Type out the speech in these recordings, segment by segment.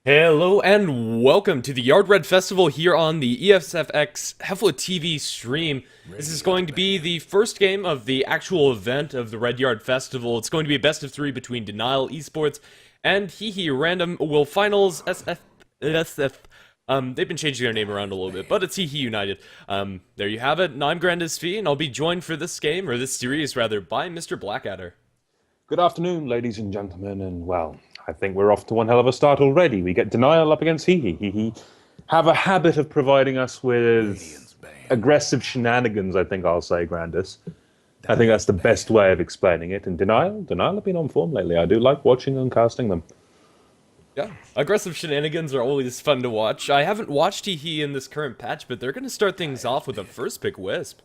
Hello and welcome to the Yard Red Festival here on the ESFX HeflaTV stream. This is going to be the first game of the actual event of the Red Yard Festival. It's going to be a best of three between Denial Esports and Hehe Random Will Finals SF. They've been changing their name around a little bit, but it's Hehe United. There you have it, and I'm Grandis V, and I'll be joined for this game, or this series rather, by Mr. Blackadder. Good afternoon, ladies and gentlemen, and well, I think we're off to one hell of a start already. We get Denial up against Hehe. Hehe have a habit of providing us with aggressive shenanigans, I think I'll say, Grandis. I think that's the best way of explaining it. And Denial have been on form lately. I do like watching and casting them. Yeah, aggressive shenanigans are always fun to watch. I haven't watched Hehe in this current patch, but they're going to start things off with a first pick Wisp.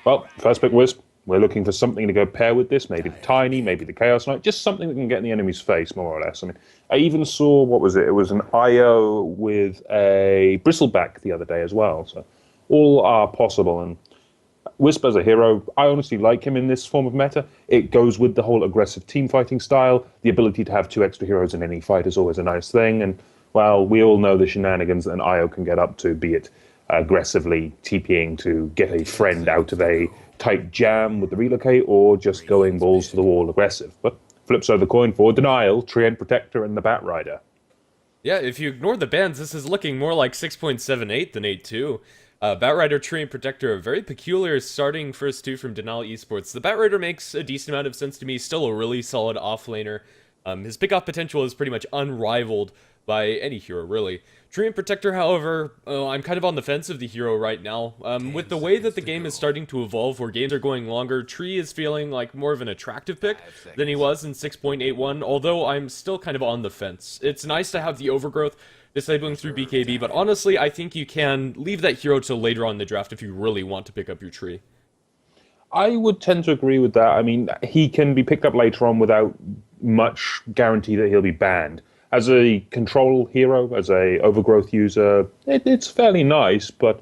Well, first pick Wisp. We're looking for something to go pair with this, maybe the Tiny, maybe the Chaos Knight, just something that can get in the enemy's face, more or less. I mean, I even saw, what was it? It was an IO with a Bristleback the other day as well. So all are possible. And Wisp as a hero, I honestly like him in this form of meta. It goes with the whole aggressive team fighting style. The ability to have two extra heroes in any fight is always a nice thing. And, well, we all know the shenanigans that an IO can get up to, be it aggressively TPing to get a friend out of a tight jam with the relocate, or just going balls to the wall aggressive. But flip side of the coin for Denial, Treant Protector and the Bat Rider. Yeah, if you ignore the bans, this is looking more like 6.78 than 8.2. Bat Rider, Treant Protector, a very peculiar starting first two from Denial Esports. The Bat Rider makes a decent amount of sense to me, still a really solid offlaner. His pickoff potential is pretty much unrivaled by any hero, really. Treant Protector, however, I'm kind of on the fence of the hero right now. With the way that the game is starting to evolve, where games are going longer, Tree is feeling like more of an attractive pick than he was in 6.81, although I'm still kind of on the fence. It's nice to have the overgrowth disabling through BKB, but honestly, I think you can leave that hero till later on in the draft if you really want to pick up your Tree. I would tend to agree with that. I mean, he can be picked up later on without much guarantee that he'll be banned. As a control hero, as a overgrowth user, it's fairly nice, but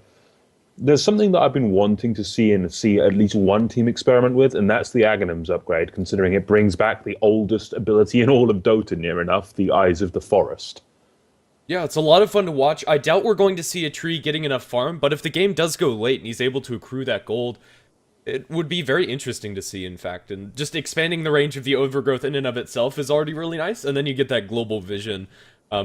there's something that I've been wanting to see at least one team experiment with, and that's the Aghanim's upgrade, considering it brings back the oldest ability in all of Dota, near enough, the Eyes of the Forest. Yeah, it's a lot of fun to watch. I doubt we're going to see a Tree getting enough farm, but if the game does go late and he's able to accrue that gold, it would be very interesting to see, in fact, and just expanding the range of the overgrowth in and of itself is already really nice, and then you get that global vision. I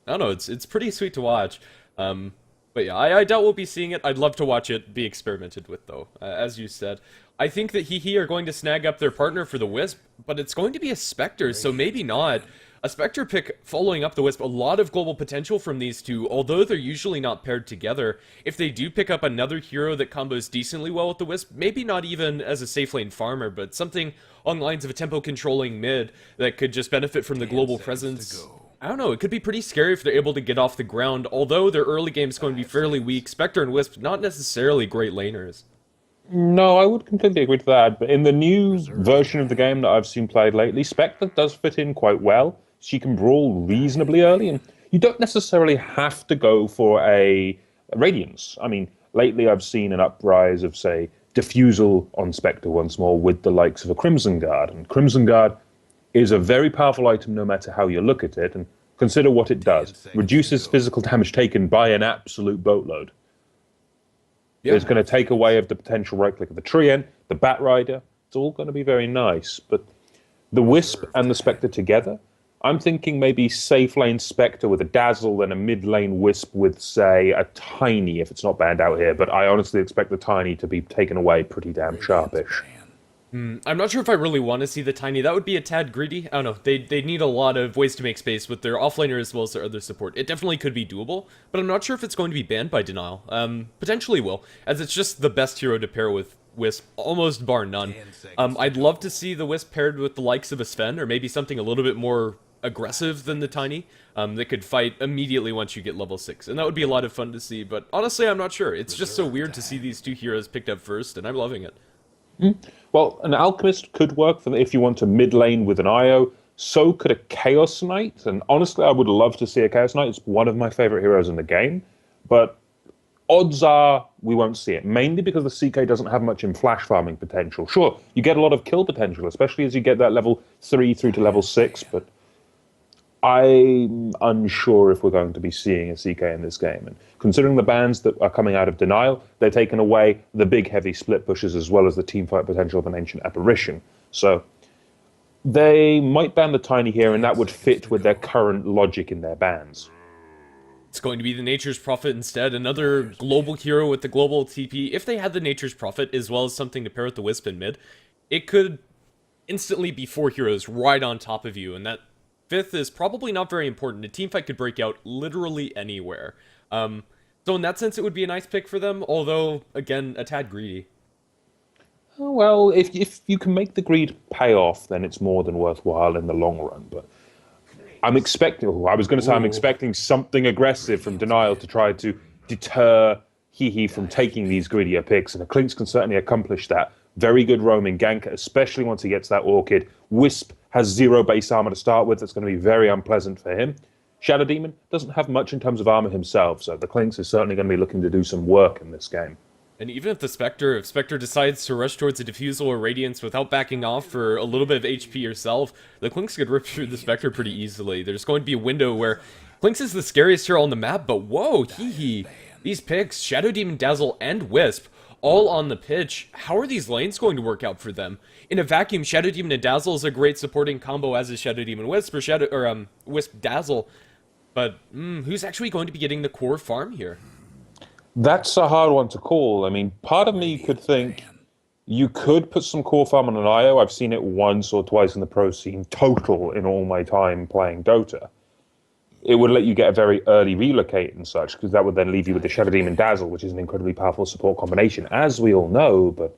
don't know, it's pretty sweet to watch. But yeah, I doubt we'll be seeing it. I'd love to watch it be experimented with, though, as you said. I think that Hehe are going to snag up their partner for the Wisp, but it's going to be a Spectre, so maybe not. A Spectre pick following up the Wisp, a lot of global potential from these two, although they're usually not paired together. If they do pick up another hero that combos decently well with the Wisp, maybe not even as a safe lane farmer, but something on lines of a tempo controlling mid that could just benefit from the global presence. I don't know, it could be pretty scary if they're able to get off the ground, although their early game is going to be fairly weak. Spectre and Wisp, not necessarily great laners. No, I would completely agree to that, but in the new version of the game that I've seen played lately, Spectre does fit in quite well. She can brawl reasonably early, and you don't necessarily have to go for a Radiance. I mean, lately I've seen an uprise of, say, Diffusal on Spectre once more with the likes of a Crimson Guard, and Crimson Guard is a very powerful item no matter how you look at it, and consider what it does. Reduces physical damage taken by an absolute boatload. Yeah. It's going to take away of the potential right-click of the Treant, the Bat Rider. It's all going to be very nice, but the Wisp and the Spectre together, I'm thinking maybe safe lane Spectre with a Dazzle and a mid lane Wisp with, say, a Tiny, if it's not banned out here. But I honestly expect the Tiny to be taken away pretty damn sharpish. I'm not sure if I really want to see the Tiny. That would be a tad greedy. I don't know. They need a lot of ways to make space with their offlaner as well as their other support. It definitely could be doable, but I'm not sure if it's going to be banned by Denial. Potentially will, as it's just the best hero to pair with Wisp, almost bar none. I'd love to see the Wisp paired with the likes of a Sven, or maybe something a little bit more aggressive than the Tiny, that could fight immediately once you get level 6, and that would be a lot of fun to see, but honestly I'm not sure. It's just so weird to see these two heroes picked up first, and I'm loving it. Well, an Alchemist could work for if you want to mid lane with an IO, so could a Chaos Knight, and honestly I would love to see a Chaos Knight. It's one of my favorite heroes in the game, but odds are we won't see it, mainly because the CK doesn't have much in flash farming potential. Sure, you get a lot of kill potential, especially as you get that level 3 through to level 6, but I'm unsure if we're going to be seeing a CK in this game. And considering the bans that are coming out of Denial, they're taking away the big heavy split pushes as well as the teamfight potential of an Ancient Apparition. So they might ban the Tiny here, and that would fit with their current logic in their bans. It's going to be the Nature's Prophet instead, another global hero with the global TP. If they had the Nature's Prophet as well as something to pair with the Wisp in mid, it could instantly be 4 heroes right on top of you, and that 5th is probably not very important. A teamfight could break out literally anywhere. So in that sense, it would be a nice pick for them, although, again, a tad greedy. Well, if you can make the greed pay off, then it's more than worthwhile in the long run. But I'm expecting, I was going to say, I'm expecting something aggressive from Denial to try to deter hehe from taking these greedier picks, and the Clinks can certainly accomplish that. Very good roaming gank, especially once he gets that Orchid. Wisp has 0 base armor to start with. That's going to be very unpleasant for him. Shadow Demon doesn't have much in terms of armor himself, so the Clinks is certainly going to be looking to do some work in this game. And even if Spectre decides to rush towards a Diffusal or Radiance without backing off for a little bit of HP herself, the Clinks could rip through the Spectre pretty easily. There's going to be a window where Clinks is the scariest hero on the map, but whoa, hehe. These picks, Shadow Demon, Dazzle, and Wisp, all on the pitch. How are these lanes going to work out for them? In a vacuum, Shadow Demon and Dazzle is a great supporting combo, as is Shadow Demon Wisp, or Wisp Dazzle. But who's actually going to be getting the core farm here? That's a hard one to call. I mean, part of me could think you could put some core farm on an IO. I've seen it once or twice in the pro scene, total in all my time playing Dota. It would let you get a very early relocate and such, because that would then leave you with the Shadow Demon Dazzle, which is an incredibly powerful support combination, as we all know, but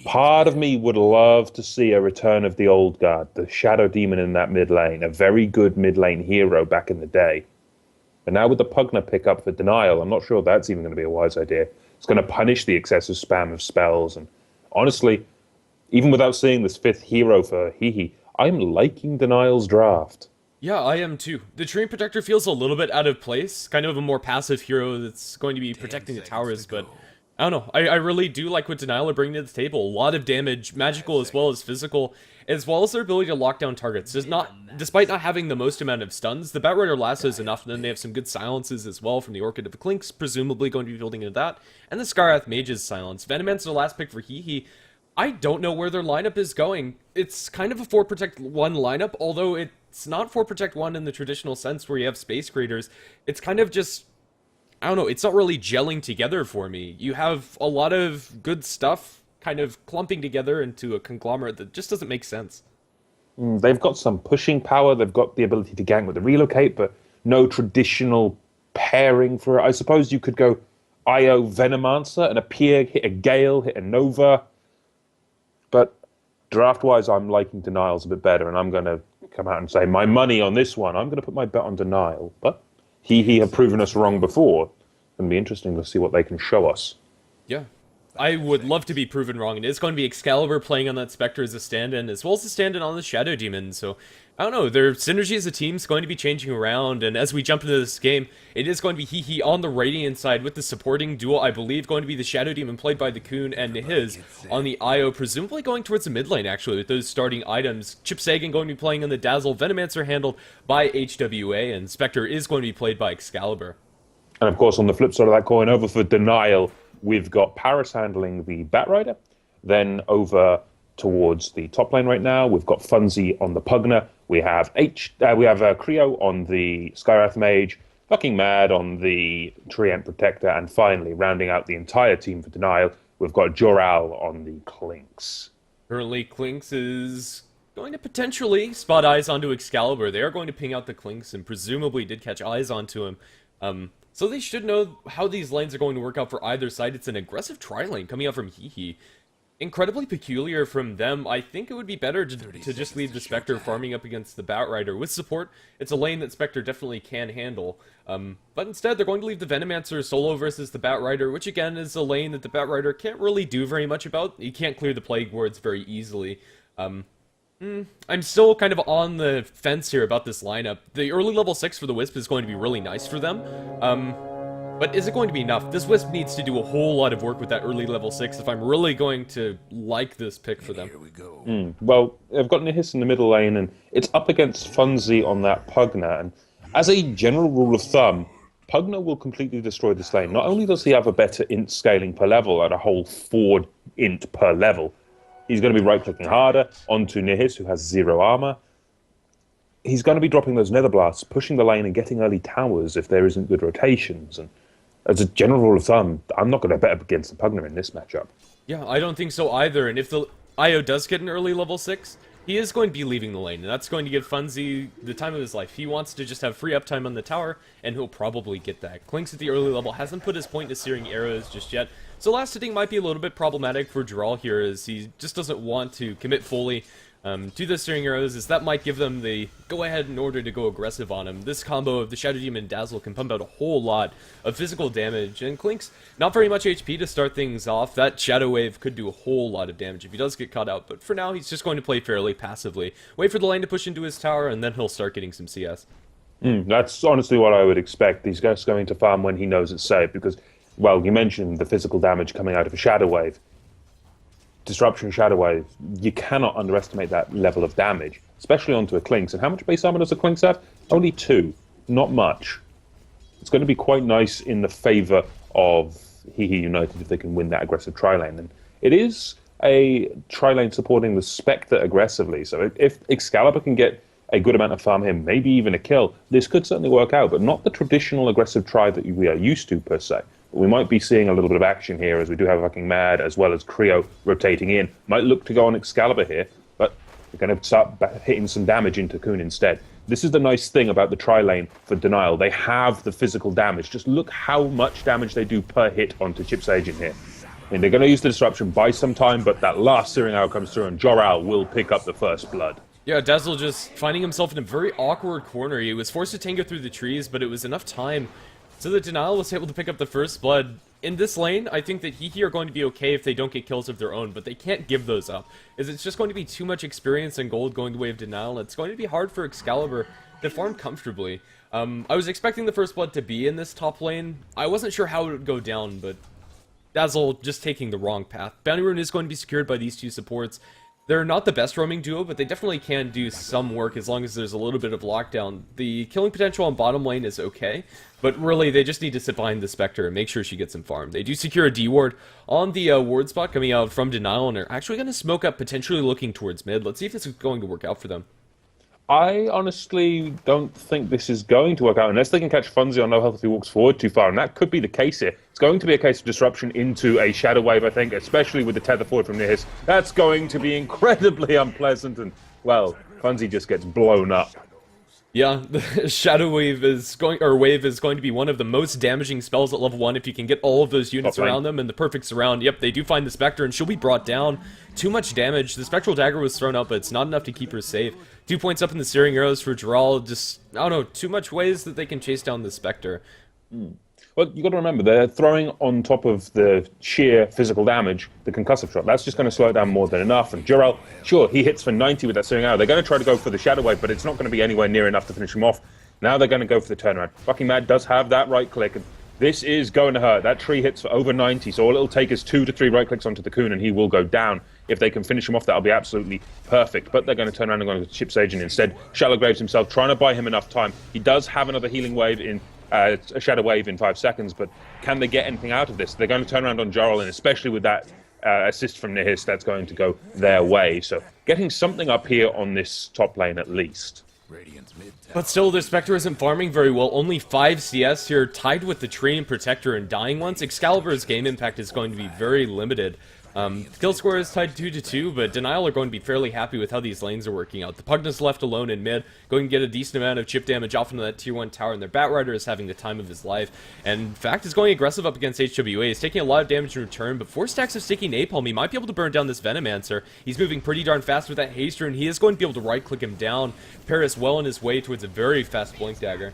part of me would love to see a return of the old guard, the Shadow Demon in that mid lane, a very good mid lane hero back in the day. And now with the Pugna pickup for Denial, I'm not sure that's even going to be a wise idea. It's going to punish the excessive spam of spells, and honestly, even without seeing this 5th hero for hehe, I'm liking Denial's draft. Yeah, I am too. The Treant Protector feels a little bit out of place, kind of a more passive hero that's going to be protecting the towers, but I don't know. I really do like what Denial are bringing to the table. A lot of damage, magical as well as physical, as well as their ability to lock down targets. Despite not having the most amount of stuns, the Batrider Lasso is enough, and then they have some good silences as well from the Orchid of the Clinks, presumably going to be building into that, and the Skarath Mage's silence. Venomancer, the last pick for hehe. I don't know where their lineup is going. It's kind of a 4 Protect 1 lineup, although it's not 4 Protect 1 in the traditional sense where you have space creators. It's kind of just, I don't know, it's not really gelling together for me. You have a lot of good stuff kind of clumping together into a conglomerate that just doesn't make sense. They've got some pushing power, they've got the ability to gank with the relocate, but no traditional pairing for it. I suppose you could go IO Venomancer and appear, hit a Gale, hit a Nova. But draft-wise, I'm liking Denials a bit better, and I'm going to come out and say my money on this one. I'm going to put my bet on Denial. But hehe have proven us wrong before. It's going to be interesting to see what they can show us. Yeah. I would love to be proven wrong, and it's going to be Excalibur playing on that Spectre as a stand-in, as well as a stand-in on the Shadow Demon, so I don't know, their synergy as a team is going to be changing around, and as we jump into this game, it is going to be hehe on the Radiant side with the supporting duo, I believe, going to be the Shadow Demon played by the Coon and his on the IO, presumably going towards the mid lane, actually, with those starting items. Chip Sagan going to be playing on the Dazzle, Venomancer handled by HWA, and Spectre is going to be played by Excalibur. And of course, on the flip side of that coin, over for Denial, we've got Paris handling the Batrider, then over towards the top lane right now, we've got Funzy on the Pugna, we have Creo on the Skywrath Mage, Fucking Mad on the Treant Protector, and finally, rounding out the entire team for Denial, we've got Joral on the Clinks. Currently, Clinks is going to potentially spot eyes onto Excalibur. They are going to ping out the Clinks, and presumably did catch eyes onto him. So they should know how these lanes are going to work out for either side. It's an aggressive tri-lane coming out from hehe. Incredibly peculiar from them. I think it would be better to just leave the Spectre farming up against the Batrider. With support, it's a lane that Spectre definitely can handle. But instead, they're going to leave the Venomancer solo versus the Batrider, which again is a lane that the Batrider can't really do very much about. You can't clear the Plague Wards very easily. I'm still kind of on the fence here about this lineup. The early level 6 for the Wisp is going to be really nice for them. But is it going to be enough? This Wisp needs to do a whole lot of work with that early level 6 if I'm really going to like this pick for them. Here we go. Well, they've got Nihis in the middle lane, and it's up against Funzy on that Pugna. And as a general rule of thumb, Pugna will completely destroy this lane. Not only does he have a better int scaling per level at a whole 4 int per level, he's going to be right-clicking harder onto Nihis, who has 0 armor. He's going to be dropping those nether blasts, pushing the lane and getting early towers if there isn't good rotations. And as a general rule of thumb, I'm not going to bet up against the Pugna in this matchup. Yeah, I don't think so either, and if the IO does get an early level 6, he is going to be leaving the lane, and that's going to give Funzy the time of his life. He wants to just have free uptime on the tower, and he'll probably get that. Clinks at the early level hasn't put his point to searing arrows just yet, so last hitting might be a little bit problematic for Dural here, as he just doesn't want to commit fully to the searing arrows, as that might give them the go-ahead in order to go aggressive on him. This combo of the Shadow Demon and Dazzle can pump out a whole lot of physical damage, and Klink's not very much HP to start things off. That Shadow Wave could do a whole lot of damage if he does get caught out, but for now he's just going to play fairly passively. Wait for the lane to push into his tower, and then he'll start getting some CS. That's honestly what I would expect. He's just going to farm when he knows it's safe, because, well, you mentioned the physical damage coming out of a Shadow Wave. Disruption Shadow Wave, you cannot underestimate that level of damage, especially onto a Klinks. And how much base armor does a Klinks have? Only 2. Not much. It's going to be quite nice in the favor of Hehe United if they can win that aggressive tri-lane. And it is a tri-lane supporting the Spectre aggressively, so if Excalibur can get a good amount of farm here, maybe even a kill, this could certainly work out, but not the traditional aggressive tri that we are used to, per se. We might be seeing a little bit of action here, as we do have fucking Mad as well as Creo rotating in. Might look to go on Excalibur here, but we're going to start hitting some damage into Coon instead. This is the nice thing about the tri-lane for Denial. They have the physical damage. Just look how much damage they do per hit onto Chip Sage in here. I mean, they're going to use the disruption, buy some time, but that last searing arrow comes through, and Jor-Al will pick up the first blood. Yeah, Dazzle just finding himself in a very awkward corner. He was forced to tango through the trees, but it was enough time so that Denial was able to pick up the first blood. In this lane, I think that Hehe are going to be okay if they don't get kills of their own, but they can't give those up, as it's just going to be too much experience and gold going the way of Denial, and it's going to be hard for Excalibur to farm comfortably. I was expecting the first blood to be in this top lane. I wasn't sure how it would go down, but Dazzle just taking the wrong path. Bounty Rune is going to be secured by these two supports. They're not the best roaming duo, but they definitely can do some work as long as there's a little bit of lockdown. The killing potential on bottom lane is okay, but really they just need to sit behind the Spectre and make sure she gets some farm. They do secure a D-ward on the ward spot coming out from Denial, and they're actually going to smoke up, potentially looking towards mid. Let's see if this is going to work out for them. I honestly don't think this is going to work out unless they can catch Funzy on no health if he walks forward too far, and that could be the case here. It's going to be a case of disruption into a Shadow Wave, I think, especially with the tether forward from Nihis. That's going to be incredibly unpleasant, and, well, Funzy just gets blown up. Yeah, the Shadow Wave is going to be one of the most damaging spells at level 1 if you can get all of those units around them, and the perfect surround. Yep, they do find the Spectre, and she'll be brought down. Too much damage. The Spectral Dagger was thrown out, but it's not enough to keep her safe. 2 points up in the Searing Arrows for Dural. Just, I don't know, too much ways that they can chase down the Spectre. Well, you got to remember, they're throwing on top of the sheer physical damage the concussive shot. That's just going to slow it down more than enough. And Jor-El, sure, he hits for 90 with that Searing Arrow. They're going to try to go for the Shadow Wave, but it's not going to be anywhere near enough to finish him off. Now they're going to go for the turnaround. Fucking Mad does have that right click, and this is going to hurt. That tree hits for over 90, so all it'll take is 2 to 3 right clicks onto the Coon, and he will go down. If they can finish him off, that'll be absolutely perfect. But they're going to turn around and go to Chip Sage, and instead, Shallow Graves himself, trying to buy him enough time. He does have another healing wave in a Shadow Wave in 5 seconds, but can they get anything out of this? They're going to turn around on Jor-El, and especially with that assist from Nihis, that's going to go their way. So getting something up here on this top lane at least. But still, the Spectre isn't farming very well. Only 5 CS here, tied with the Tree and Protector and dying once. Excalibur's game impact is going to be very limited. Kill score is tied 2-2, but Denial are going to be fairly happy with how these lanes are working out. The Pugna's left alone in mid, going to get a decent amount of chip damage off into that tier 1 tower, and their Batrider is having the time of his life. And in fact, is going aggressive up against HWA. He's taking a lot of damage in return, but 4 stacks of Sticky Napalm, he might be able to burn down this Venomancer. He's moving pretty darn fast with that haste rune. He is going to be able to right-click him down. Paris well on his way towards a very fast Blink Dagger.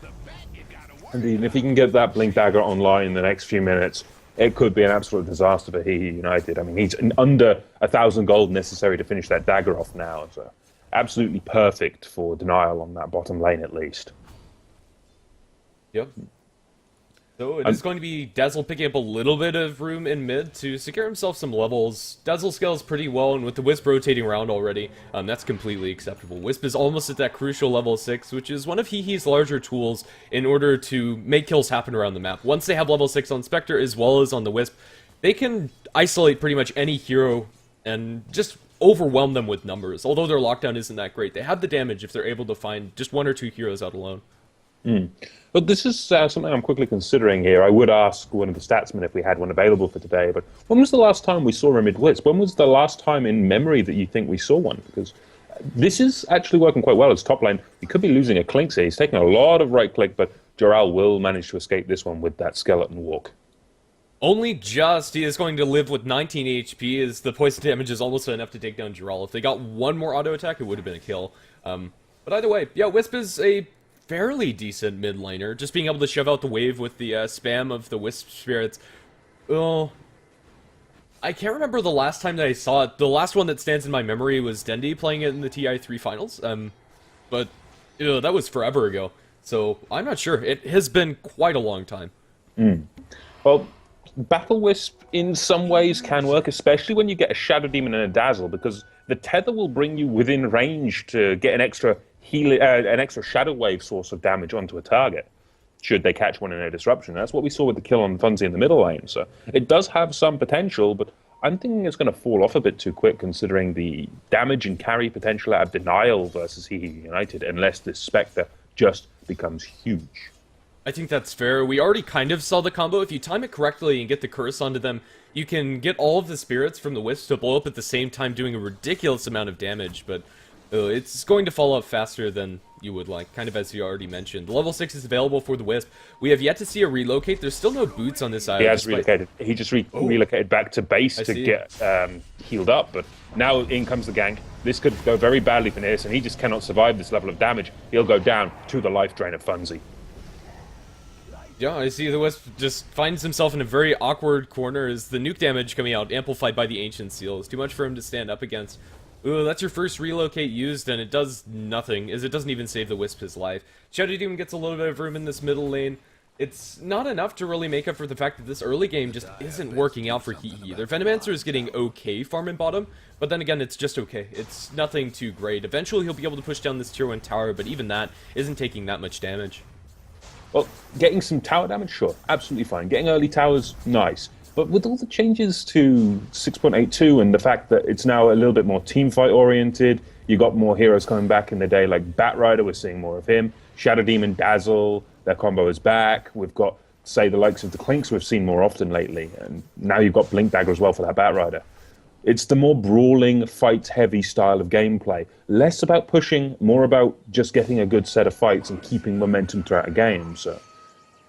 Indeed, if he can get that Blink Dagger online in the next few minutes, it could be an absolute disaster for Hehe United. I mean, he's under 1,000 gold necessary to finish that dagger off now, so absolutely perfect for Denial on that bottom lane at least. Yep. So it is going to be Dazzle picking up a little bit of room in mid to secure himself some levels. Dazzle scales pretty well, and with the Wisp rotating around already, that's completely acceptable. Wisp is almost at that crucial level 6, which is one of hehe's larger tools in order to make kills happen around the map. Once they have level 6 on Spectre as well as on the Wisp, they can isolate pretty much any hero and just overwhelm them with numbers. Although their lockdown isn't that great, they have the damage if they're able to find just 1 or 2 heroes out alone. But this is something I'm quickly considering here. I would ask one of the statsmen if we had one available for today, but when was the last time we saw a mid-Wisp? When was the last time in memory that you think we saw one? Because this is actually working quite well as top lane. He could be losing a Clinks here. He's taking a lot of right-click, but Joral will manage to escape this one with that skeleton walk. Only just. He is going to live with 19 HP, as the poison damage is almost enough to take down Joral. If they got one more auto attack, it would have been a kill. But either way, yeah, Wisp is a fairly decent mid laner. Just being able to shove out the wave with the spam of the Wisp spirits. Oh, I can't remember the last time that I saw it. The last one that stands in my memory was Dendi playing it in the TI3 finals. But that was forever ago. So I'm not sure. It has been quite a long time. Well, Battle Wisp in some ways can work, especially when you get a Shadow Demon and a Dazzle, because the tether will bring you within range to get an extra Shadow Wave source of damage onto a target, should they catch one in a disruption. That's what we saw with the kill on Funzy in the middle lane, so it does have some potential, but I'm thinking it's going to fall off a bit too quick considering the damage and carry potential out of Denial versus Hehe United, unless this Spectre just becomes huge. I think that's fair. We already kind of saw the combo. If you time it correctly and get the curse onto them, you can get all of the spirits from the Wisp to blow up at the same time, doing a ridiculous amount of damage, but it's going to fall off faster than you would like, kind of as you already mentioned. Level 6 is available for the Wisp. We have yet to see a relocate. There's still no boots on this island. He has relocated. He just relocated back to base to get healed up, but now in comes the gank. This could go very badly for Nihis, and he just cannot survive this level of damage. He'll go down to the life drain of Funzy. Yeah, I see the Wisp just finds himself in a very awkward corner as the nuke damage coming out, amplified by the Ancient Seal. It's too much for him to stand up against. Ooh, that's your first relocate used, and it does nothing, as it doesn't even save the Wisp his life. Shadow Demon gets a little bit of room in this middle lane. It's not enough to really make up for the fact that this early game just isn't working out for Hehe. Their Venomancer is getting okay farm in bottom, but then again, it's just okay. It's nothing too great. Eventually, he'll be able to push down this tier 1 tower, but even that isn't taking that much damage. Well, getting some tower damage, sure, absolutely fine. Getting early towers, nice. But with all the changes to 6.82 and the fact that it's now a little bit more teamfight oriented, you got more heroes coming back in the day, like Batrider, we're seeing more of him. Shadow Demon, Dazzle, their combo is back. We've got, say, the likes of the Clinks we've seen more often lately. And now you've got Blink Dagger as well for that Batrider. It's the more brawling, fight-heavy style of gameplay. Less about pushing, more about just getting a good set of fights and keeping momentum throughout a game. So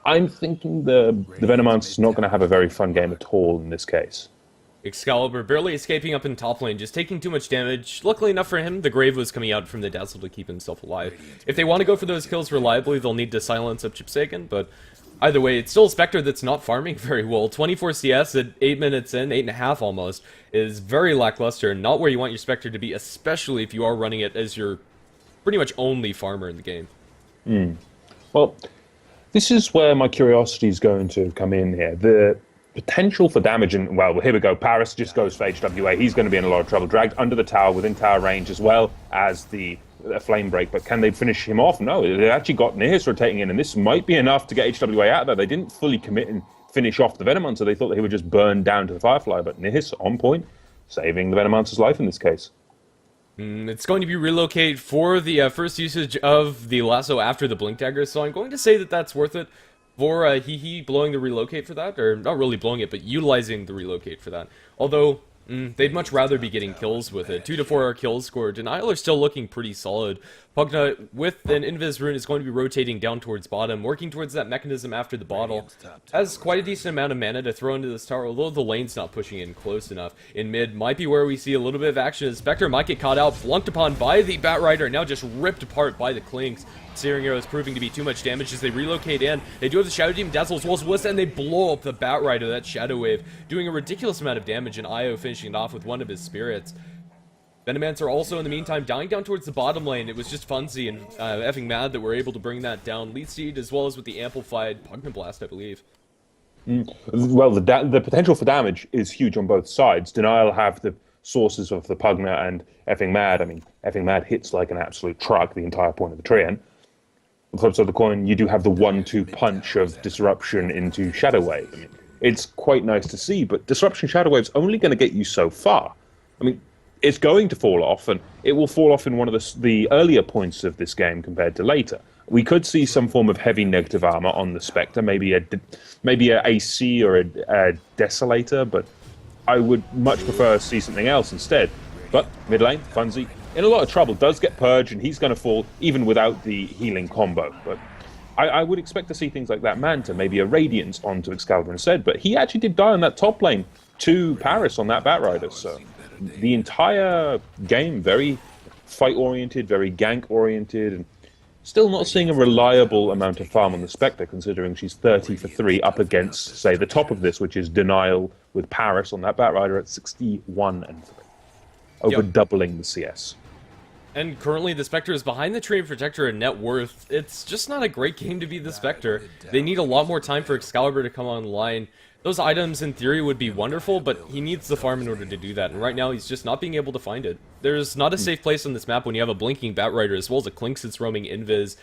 I'm thinking the Venomancer's not going to have a very fun game at all in this case. Excalibur barely escaping up in top lane, just taking too much damage. Luckily enough for him, the Grave was coming out from the Dazzle to keep himself alive. If they want to go for those kills reliably, they'll need to silence up Chipsagan, but either way, it's still a Spectre that's not farming very well. 24 CS at 8 minutes in, 8.5 almost, is very lackluster and not where you want your Spectre to be, especially if you are running it as your pretty much only farmer in the game. Well, this is where my curiosity is going to come in here. The potential for damage, and well, here we go. Paris just goes for HWA. He's going to be in a lot of trouble. Dragged under the tower, within tower range, as well as the flame break. But can they finish him off? No, they actually got Nihis rotating in, and this might be enough to get HWA out of there. They didn't fully commit and finish off the Venomancer. They thought that he would just burn down to the Firefly, but Nihis on point, saving the Venomancer's life in this case. It's going to be relocate for the first usage of the lasso after the Blink Dagger, so I'm going to say that that's worth it for Hehe blowing the relocate for that, or not really blowing it, but utilizing the relocate for that. Although, they'd much rather be getting kills with it. 2 to 4 kills scored. Denial are still looking pretty solid. Pugna, with an Invis rune, is going to be rotating down towards bottom, working towards that mechanism after the bottle. Has quite a decent amount of mana to throw into this tower, although the lane's not pushing in close enough. In mid, might be where we see a little bit of action. Spectre might get caught out, flunked upon by the Batrider, now just ripped apart by the Clinks. Searing Arrow is proving to be too much damage as they relocate in. They do have the Shadow Demon Dazzle as well as Wista, and they blow up the Batrider, that Shadow Wave, doing a ridiculous amount of damage, and Io finishing it off with one of his spirits. Venomancer also, in the meantime, dying down towards the bottom lane. It was just Funzy and effing mad that we're able to bring that down. Lead Seed, as well as with the amplified Pugna Blast, I believe. Well, the potential for damage is huge on both sides. Denial have the sources of the Pugna and Effing Mad. I mean, Effing Mad hits like an absolute truck the entire point of the Treant. On the flip side of the coin, you do have the 1-2 punch of Disruption into Shadow Wave. I mean, it's quite nice to see, but Disruption Shadow Wave's only going to get you so far. I mean, it's going to fall off, and it will fall off in one of the earlier points of this game compared to later. We could see some form of heavy negative armor on the Spectre, maybe a AC or a Desolator, but I would much prefer to see something else instead. But mid lane, Funzy, in a lot of trouble, does get purged, and he's going to fall even without the healing combo. But I would expect to see things like that Manta, maybe a Radiance onto Excalibur instead, but he actually did die on that top lane to Paris on that Batrider, so the entire game very fight-oriented, very gank-oriented, and still not seeing a reliable amount of farm on the Spectre, considering she's 30 for 3 up against, say, the top of this, which is Denial with Paris on that Batrider at 61 and 3. Over doubling the CS. And currently the Spectre is behind the Treant Protector in net worth. It's just not a great game to be the Spectre. They need a lot more time for Excalibur to come online. Those items, in theory, would be wonderful, but he needs the farm in order to do that, and right now he's just not being able to find it. There's not a safe place on this map when you have a blinking Batrider, as well as a Clinks that's roaming invis.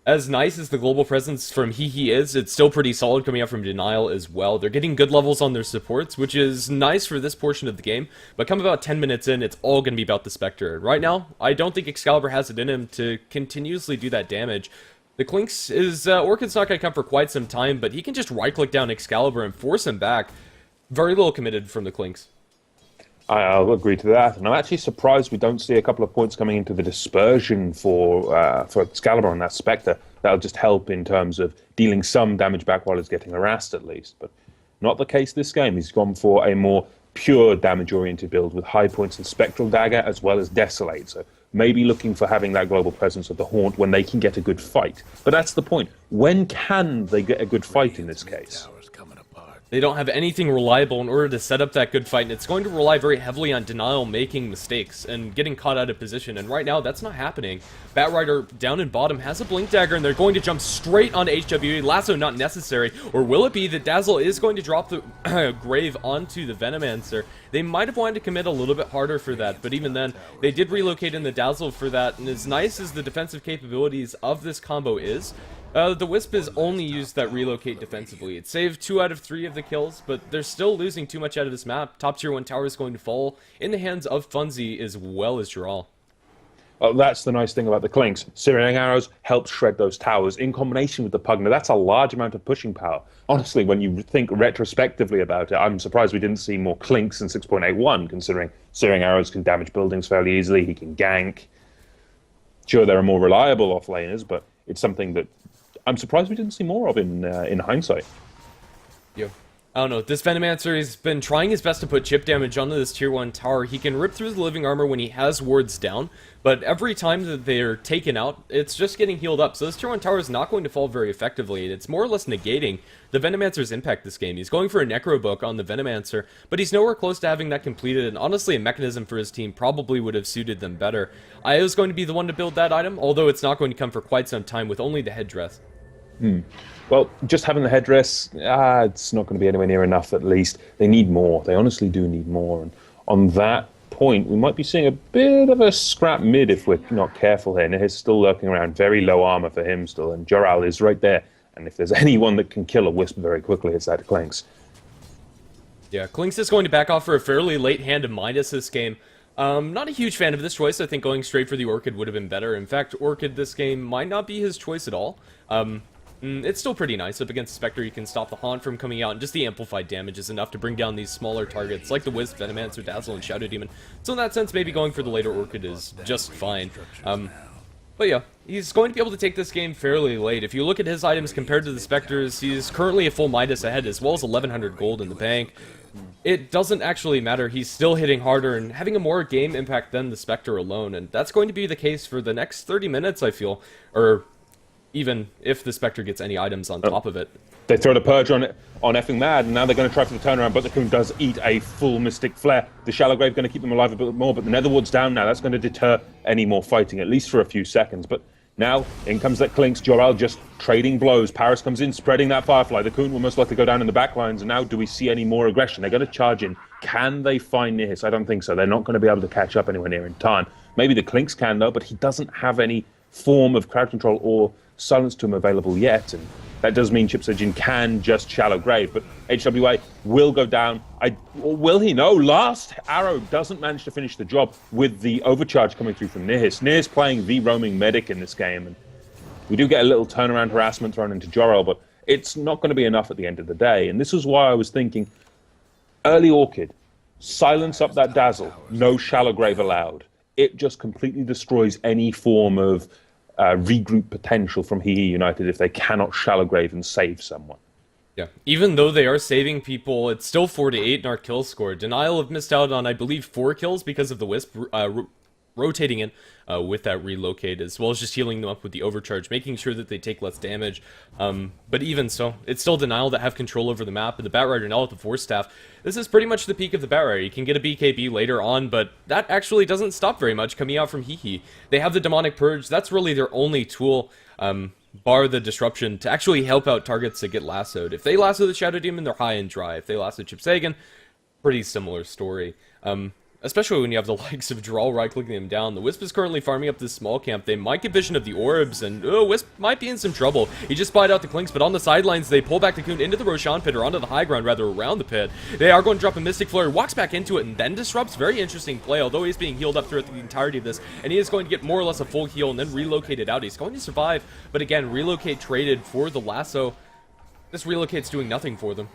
As nice as the global presence from hehe is, it's still pretty solid coming out from Denial as well. They're getting good levels on their supports, which is nice for this portion of the game, but come about 10 minutes in, it's all going to be about the Spectre. Right now, I don't think Excalibur has it in him to continuously do that damage. The Clinks is, Orchid's not going to come for quite some time, but he can just right-click down Excalibur and force him back. Very little committed from the Clinks. I'll agree to that, and I'm actually surprised we don't see a couple of points coming into the dispersion for Excalibur on that Spectre. That'll just help in terms of dealing some damage back while he's getting harassed at least, but not the case this game. He's gone for a more pure damage-oriented build with high points in Spectral Dagger as well as Desolate, so maybe looking for having that global presence of the Haunt when they can get a good fight. But that's the point. When can they get a good fight in this case? They don't have anything reliable in order to set up that good fight, and it's going to rely very heavily on Denial making mistakes and getting caught out of position, and right now, that's not happening. Batrider down in bottom has a Blink Dagger, and they're going to jump straight onto HWE. Lasso not necessary, or will it be that Dazzle is going to drop the Grave onto the Venomancer? They might have wanted to commit a little bit harder for that, but even then, they did relocate in the Dazzle for that, and as nice as the defensive capabilities of this combo is, the Wisp has only used that relocate defensively. It saved 2 out of 3 of the kills, but they're still losing too much out of this map. Top tier 1 tower is going to fall in the hands of Funzy as well as Jural. Well, that's the nice thing about the Clinks. Searing Arrows help shred those towers in combination with the Pugna. That's a large amount of pushing power. Honestly, when you think retrospectively about it, I'm surprised we didn't see more Clinks in 6.81, considering Searing Arrows can damage buildings fairly easily, he can gank. Sure, there are more reliable offlaners, but it's something that I'm surprised we didn't see more of in hindsight. Yeah. I don't know, this Venomancer has been trying his best to put chip damage onto this tier 1 tower. He can rip through the living armor when he has wards down, but every time that they're taken out, it's just getting healed up. So this tier 1 tower is not going to fall very effectively, and it's more or less negating the Venomancer's impact this game. He's going for a Necro Book on the Venomancer, but he's nowhere close to having that completed, and honestly a mechanism for his team probably would have suited them better. I was going to be the one to build that item, although it's not going to come for quite some time with only the headdress. Well, just having the headdress, it's not going to be anywhere near enough at least. They need more. They honestly do need more. And on that point, we might be seeing a bit of a scrap mid if we're not careful here. Nihil's still lurking around. Very low armor for him still. And Jural is right there. And if there's anyone that can kill a Wisp very quickly, it's that Clinks. Yeah, Clinks is going to back off for a fairly late hand of Midas this game. Not a huge fan of this choice. I think going straight for the Orchid would have been better. In fact, Orchid this game might not be his choice at all. It's still pretty nice. Up against Spectre, you can stop the Haunt from coming out, and just the amplified damage is enough to bring down these smaller targets, like the Wisp, Venomancer, Dazzle, and Shadow Demon. So in that sense, maybe going for the later Orchid is just fine. But yeah, he's going to be able to take this game fairly late. If you look at his items compared to the Spectre's, he's currently a full Midas ahead, as well as 1100 gold in the bank. It doesn't actually matter. He's still hitting harder and having a more game impact than the Spectre alone, and that's going to be the case for the next 30 minutes, I feel. Or even if the Spectre gets any items on top of it. They throw the Purge on effing Mad, and now they're going to try for the turnaround, but the Coon does eat a full Mystic Flare. The Shallow Grave going to keep them alive a bit more, but the Netherward's down now. That's going to deter any more fighting, at least for a few seconds. But Now, in comes that Clinks, Jor-El just trading blows. Paris comes in, spreading that Firefly. The Kun will most likely go down in the back lines, and now do we see any more aggression? They're going to charge in. Can they find Nihis? I don't think so. They're not going to be able to catch up anywhere near in time. Maybe the Clinks can, though, but he doesn't have any form of crowd control or silence to him available yet, and that does mean Chip Surgeon can just shallow grave, but HWA will go down. Or will he? No, last arrow doesn't manage to finish the job with the overcharge coming through from Nihis. Nihis playing the roaming medic in this game, and we do get a little turnaround harassment thrown into Jor-El, but it's not going to be enough at the end of the day, and this is why I was thinking, early Orchid, silence up that Dazzle, no shallow grave allowed. It just completely destroys any form of regroup potential from Hehe United if they cannot shallow grave and save someone. Yeah, even though they are saving people, it's still 4-8 in our kill score. Denial have missed out on, I believe, 4 kills because of the Wisp rotating in with that relocate, as well as just healing them up with the overcharge, making sure that they take less damage. But even so, it's still Denial that have control over the map, and the Batrider now with the Force Staff. This is pretty much the peak of the Batrider. You can get a BKB later on, but that actually doesn't stop very much coming out from Hehe. They have the Demonic Purge. That's really their only tool, bar the Disruption, to actually help out targets that get lassoed. If they lasso the Shadow Demon, they're high and dry. If they lasso Chip Sagan, pretty similar story. Especially when you have the likes of Drawl right-clicking them down. The Wisp is currently farming up this small camp. They might get vision of the orbs, and Wisp might be in some trouble. He just spied out the Clinks, but on the sidelines, they pull back the Coon into the Roshan pit, or onto the high ground, rather, around the pit. They are going to drop a Mystic Flare, walks back into it, and then disrupts. Very interesting play, although he's being healed up throughout the entirety of this, and he is going to get more or less a full heal, and then relocate it out. He's going to survive, but again, relocate traded for the lasso. This relocate's doing nothing for them.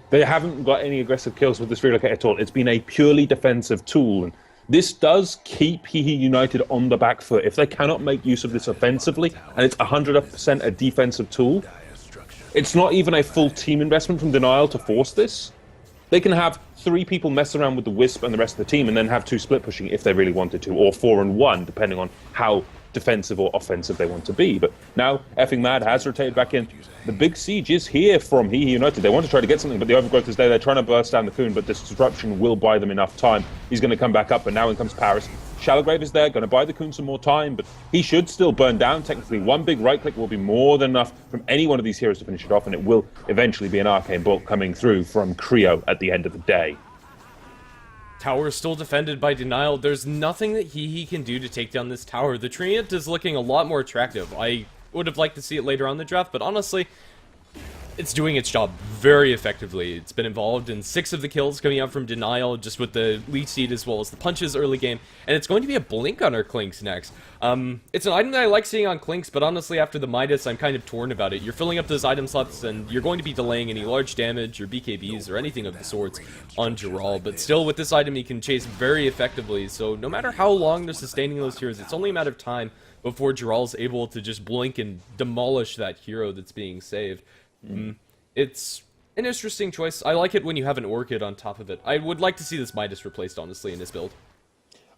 They haven't got any aggressive kills with this relocate at all. It's been a purely defensive tool, and this does keep Hehe United on the back foot. If they cannot make use of this offensively, and it's 100% a defensive tool, it's not even a full team investment from Denial to force this. They can have 3 people mess around with the Wisp and the rest of the team, and then have 2 split pushing if they really wanted to, or 4 and 1, depending on how defensive or offensive they want to be. But now Effing Mad has rotated back in. The big siege is here from Hehe United. They want to try to get something, but the overgrowth is there. They're trying to burst down the Coon, but this disruption will buy them enough time. He's going to come back up, but now in comes Paris. Shallowgrave is there, going to buy the Coon some more time, but he should still burn down. Technically, one big right click will be more than enough from any one of these heroes to finish it off, and it will eventually be an Arcane Bolt coming through from Creo at the end of the day. Tower still defended by Denial. There's nothing that Hehe can do to take down this tower. The Treant is looking a lot more attractive. I would have liked to see it later on in the draft, but honestly, it's doing its job very effectively. It's been involved in 6 of the kills coming out from Denial, just with the Leech Seed as well as the punches early game, and it's going to be a Blink on our Clinks next. It's an item that I like seeing on Clinks, but honestly, after the Midas, I'm kind of torn about it. You're filling up those item slots, and you're going to be delaying any large damage or BKBs or anything of the sorts on Jor-El, but still, with this item, you can chase very effectively, so no matter how long they're sustaining those heroes, it's only a matter of time before Jor-El's able to just blink and demolish that hero that's being saved. It's an interesting choice. I like it when you have an Orchid on top of it. I would like to see this Midas replaced, honestly, in this build.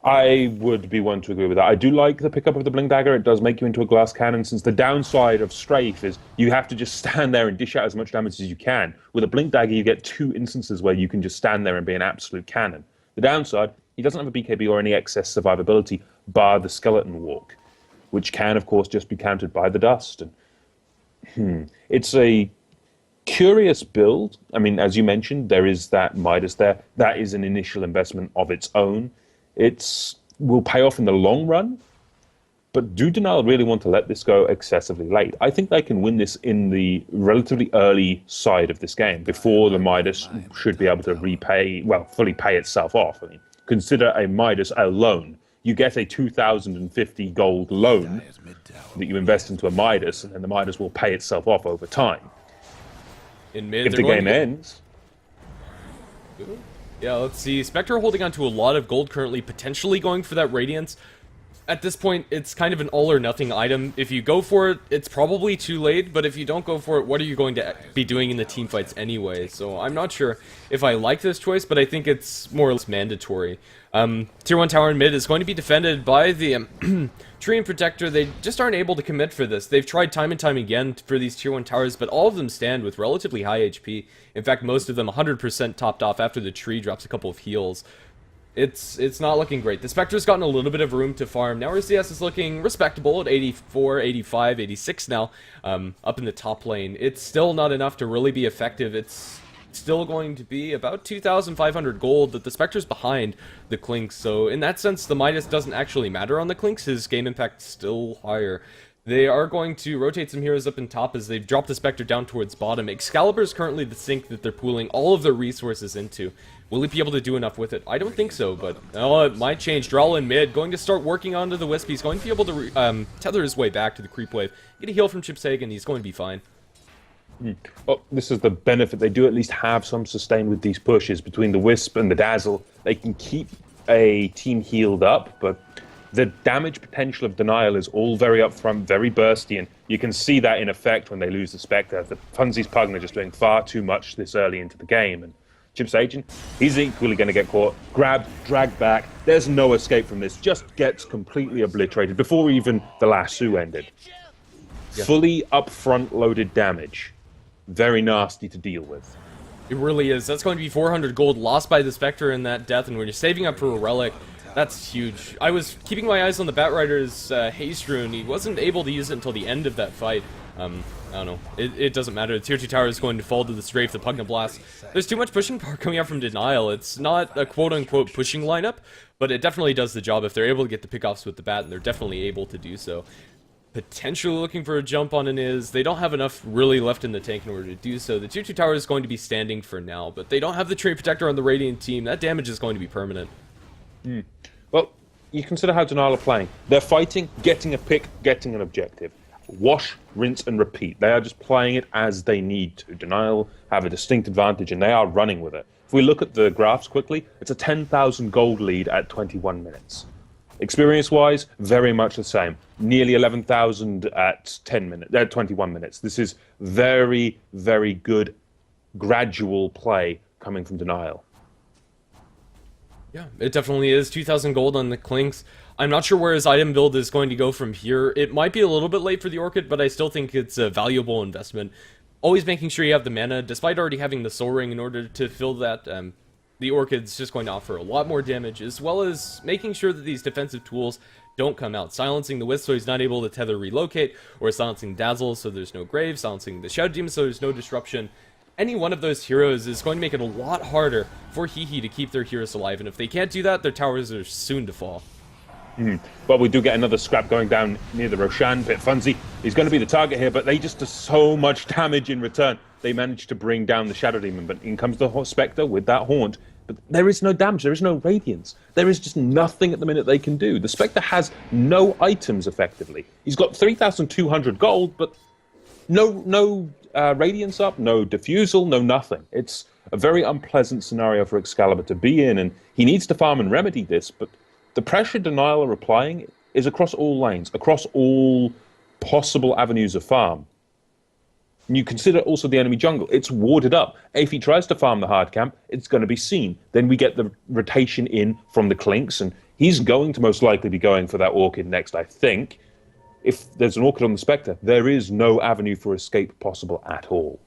I would be one to agree with that. I do like the pickup of the Blink Dagger. It does make you into a glass cannon, since the downside of Strafe is you have to just stand there and dish out as much damage as you can. With a Blink Dagger, you get 2 instances where you can just stand there and be an absolute cannon. The downside, he doesn't have a BKB or any excess survivability, bar the Skeleton Walk, which can, of course, just be countered by the Dust. And it's a curious build. I mean, as you mentioned, there is that Midas there. That is an initial investment of its own. It will pay off in the long run, but do Denial really want to let this go excessively late? I think they can win this in the relatively early side of this game, before the Midas should be able to repay, well, fully pay itself off. I mean, consider a Midas a loan. You get a 2,050 gold loan that you invest into a Midas, and then the Midas will pay itself off over time. In mid, if the game ends. Yeah, let's see. Spectre holding on to a lot of gold currently, potentially going for that Radiance. At this point, it's kind of an all-or-nothing item. If you go for it, it's probably too late, but if you don't go for it, what are you going to be doing in the teamfights anyway? So I'm not sure if I like this choice, but I think it's more or less mandatory. Tier 1 tower in mid is going to be defended by the Tree and Protector. They just aren't able to commit for this. They've tried time and time again for these Tier 1 towers, but all of them stand with relatively high HP. In fact, most of them 100% topped off after the Tree drops a couple of heals. It's not looking great. The Spectre's gotten a little bit of room to farm. Now her CS is looking respectable at 84, 85, 86 now, up in the top lane. It's still not enough to really be effective. It's still going to be about 2,500 gold that the Spectre's behind the Clinks. So in that sense, the Midas doesn't actually matter on the Clinks. His game impact's still higher. They are going to rotate some heroes up in top as they've dropped the Spectre down towards bottom. Excalibur is currently the sink that they're pooling all of their resources into. Will he be able to do enough with it? I don't think so, but it might change. Droll in mid, going to start working onto the Wisp. He's going to be able to tether his way back to the creep wave. Get a heal from Chipsagan, he's going to be fine. Well, this is the benefit. They do at least have some sustain with these pushes between the Wisp and the Dazzle. They can keep a team healed up, but the damage potential of Denial is all very upfront, very bursty, and you can see that in effect when they lose the Spectre. The Funzy's Pugna are just doing far too much this early into the game, and Chips Agent, he's equally going to get caught, grabbed, dragged back. There's no escape from this. Just gets completely obliterated before even the lasso ended. Yeah. Fully upfront loaded damage. Very nasty to deal with. It really is. That's going to be 400 gold lost by the Spectre in that death, and when you're saving up for a relic, that's huge. I was keeping my eyes on the Batrider's haste rune. He wasn't able to use it until the end of that fight. I don't know. It doesn't matter. The tier 2 tower is going to fall to the strafe, the Pugna Blast. There's too much pushing power coming out from Denial. It's not a quote-unquote pushing lineup, but it definitely does the job if they're able to get the pickoffs with the bat, and they're definitely able to do so. Potentially looking for a jump on an Is. They don't have enough really left in the tank in order to do so. The tier 2 tower is going to be standing for now, but they don't have the Tree Protector on the Radiant team. That damage is going to be permanent. Well, you consider how Denial are playing. They're fighting, getting a pick, getting an objective. Wash, rinse, and repeat. They are just playing it as they need to. Denial have a distinct advantage, and they are running with it. If we look at the graphs quickly, it's a 10,000 gold lead at 21 minutes. Experience-wise, very much the same. Nearly 11,000 at 21 minutes. This is very, very good, gradual play coming from Denial. Yeah, it definitely is. 2,000 gold on the Clinks. I'm not sure where his item build is going to go from here. It might be a little bit late for the Orchid, but I still think it's a valuable investment. Always making sure you have the mana, despite already having the Soul Ring in order to fill that. The Orchid's just going to offer a lot more damage, as well as making sure that these defensive tools don't come out. Silencing the Wisp so he's not able to tether relocate, or silencing Dazzle so there's no grave, silencing the Shadow Demon so there's no disruption. Any one of those heroes is going to make it a lot harder for hehe to keep their heroes alive, and if they can't do that, their towers are soon to fall. Well, we do get another scrap going down near the Roshan pit. Funzy, he's going to be the target here, but they just do so much damage in return. They manage to bring down the Shadow Demon, but in comes the Spectre with that Haunt. But there is no damage, there is no Radiance. There is just nothing at the minute they can do. The Spectre has no items, effectively. He's got 3,200 gold, but no Radiance up, no Diffusal, no nothing. It's a very unpleasant scenario for Excalibur to be in, and he needs to farm and remedy this, but the pressure Denial are applying is across all lanes, across all possible avenues of farm. And you consider also the enemy jungle. It's warded up. If he tries to farm the hard camp, it's going to be seen. Then we get the rotation in from the Clinks, and he's going to most likely be going for that Orchid next, I think. If there's an Orchid on the Spectre, there is no avenue for escape possible at all.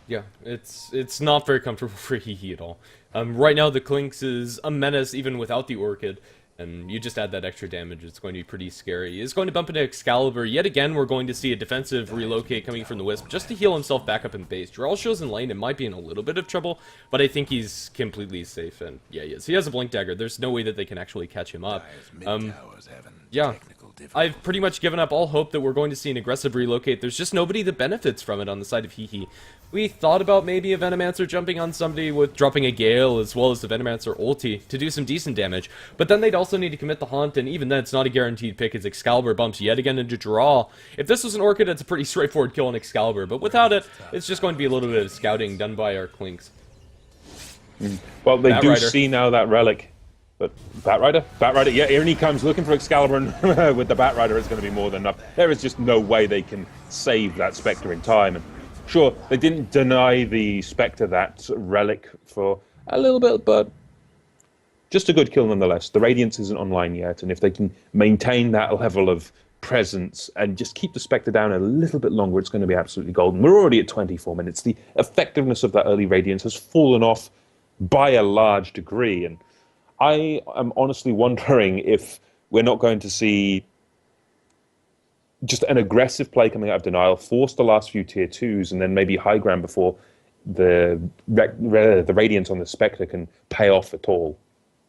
Yeah, it's not very comfortable for hehe at all. Right now, the Clinks is a menace even without the Orchid, and you just add that extra damage, it's going to be pretty scary. He's going to bump into Excalibur. Yet again, we're going to see a defensive relocate coming from the Wisp just to heal himself back up in base. Droll shows in lane and might be in a little bit of trouble, but I think he's completely safe, and yeah, he is. He has a Blink Dagger. There's no way that they can actually catch him up. Yeah. I've pretty much given up all hope that we're going to see an aggressive relocate. There's just nobody that benefits from it on the side of hehe. We thought about maybe a Venomancer jumping on somebody with dropping a Gale as well as the Venomancer ulti to do some decent damage, but then they'd also need to commit the Haunt, and even then it's not a guaranteed pick as Excalibur bumps yet again into Droll. If this was an Orchid, it's a pretty straightforward kill on Excalibur, but without it, it's just going to be a little bit of scouting done by our Clinks. Well, they do see now that relic. But Batrider, yeah, here he comes looking for Excalibur, and with the Batrider it's going to be more than enough. There is just no way they can save that Spectre in time. And sure, they didn't deny the Spectre that relic for a little bit, but just a good kill nonetheless. The Radiance isn't online yet, and if they can maintain that level of presence and just keep the Spectre down a little bit longer, it's going to be absolutely golden. We're already at 24 minutes. The effectiveness of that early Radiance has fallen off by a large degree, and I am honestly wondering if we're not going to see just an aggressive play coming out of denial, force the last few tier 2s, and then maybe high ground before the Radiance on the Spectre can pay off at all.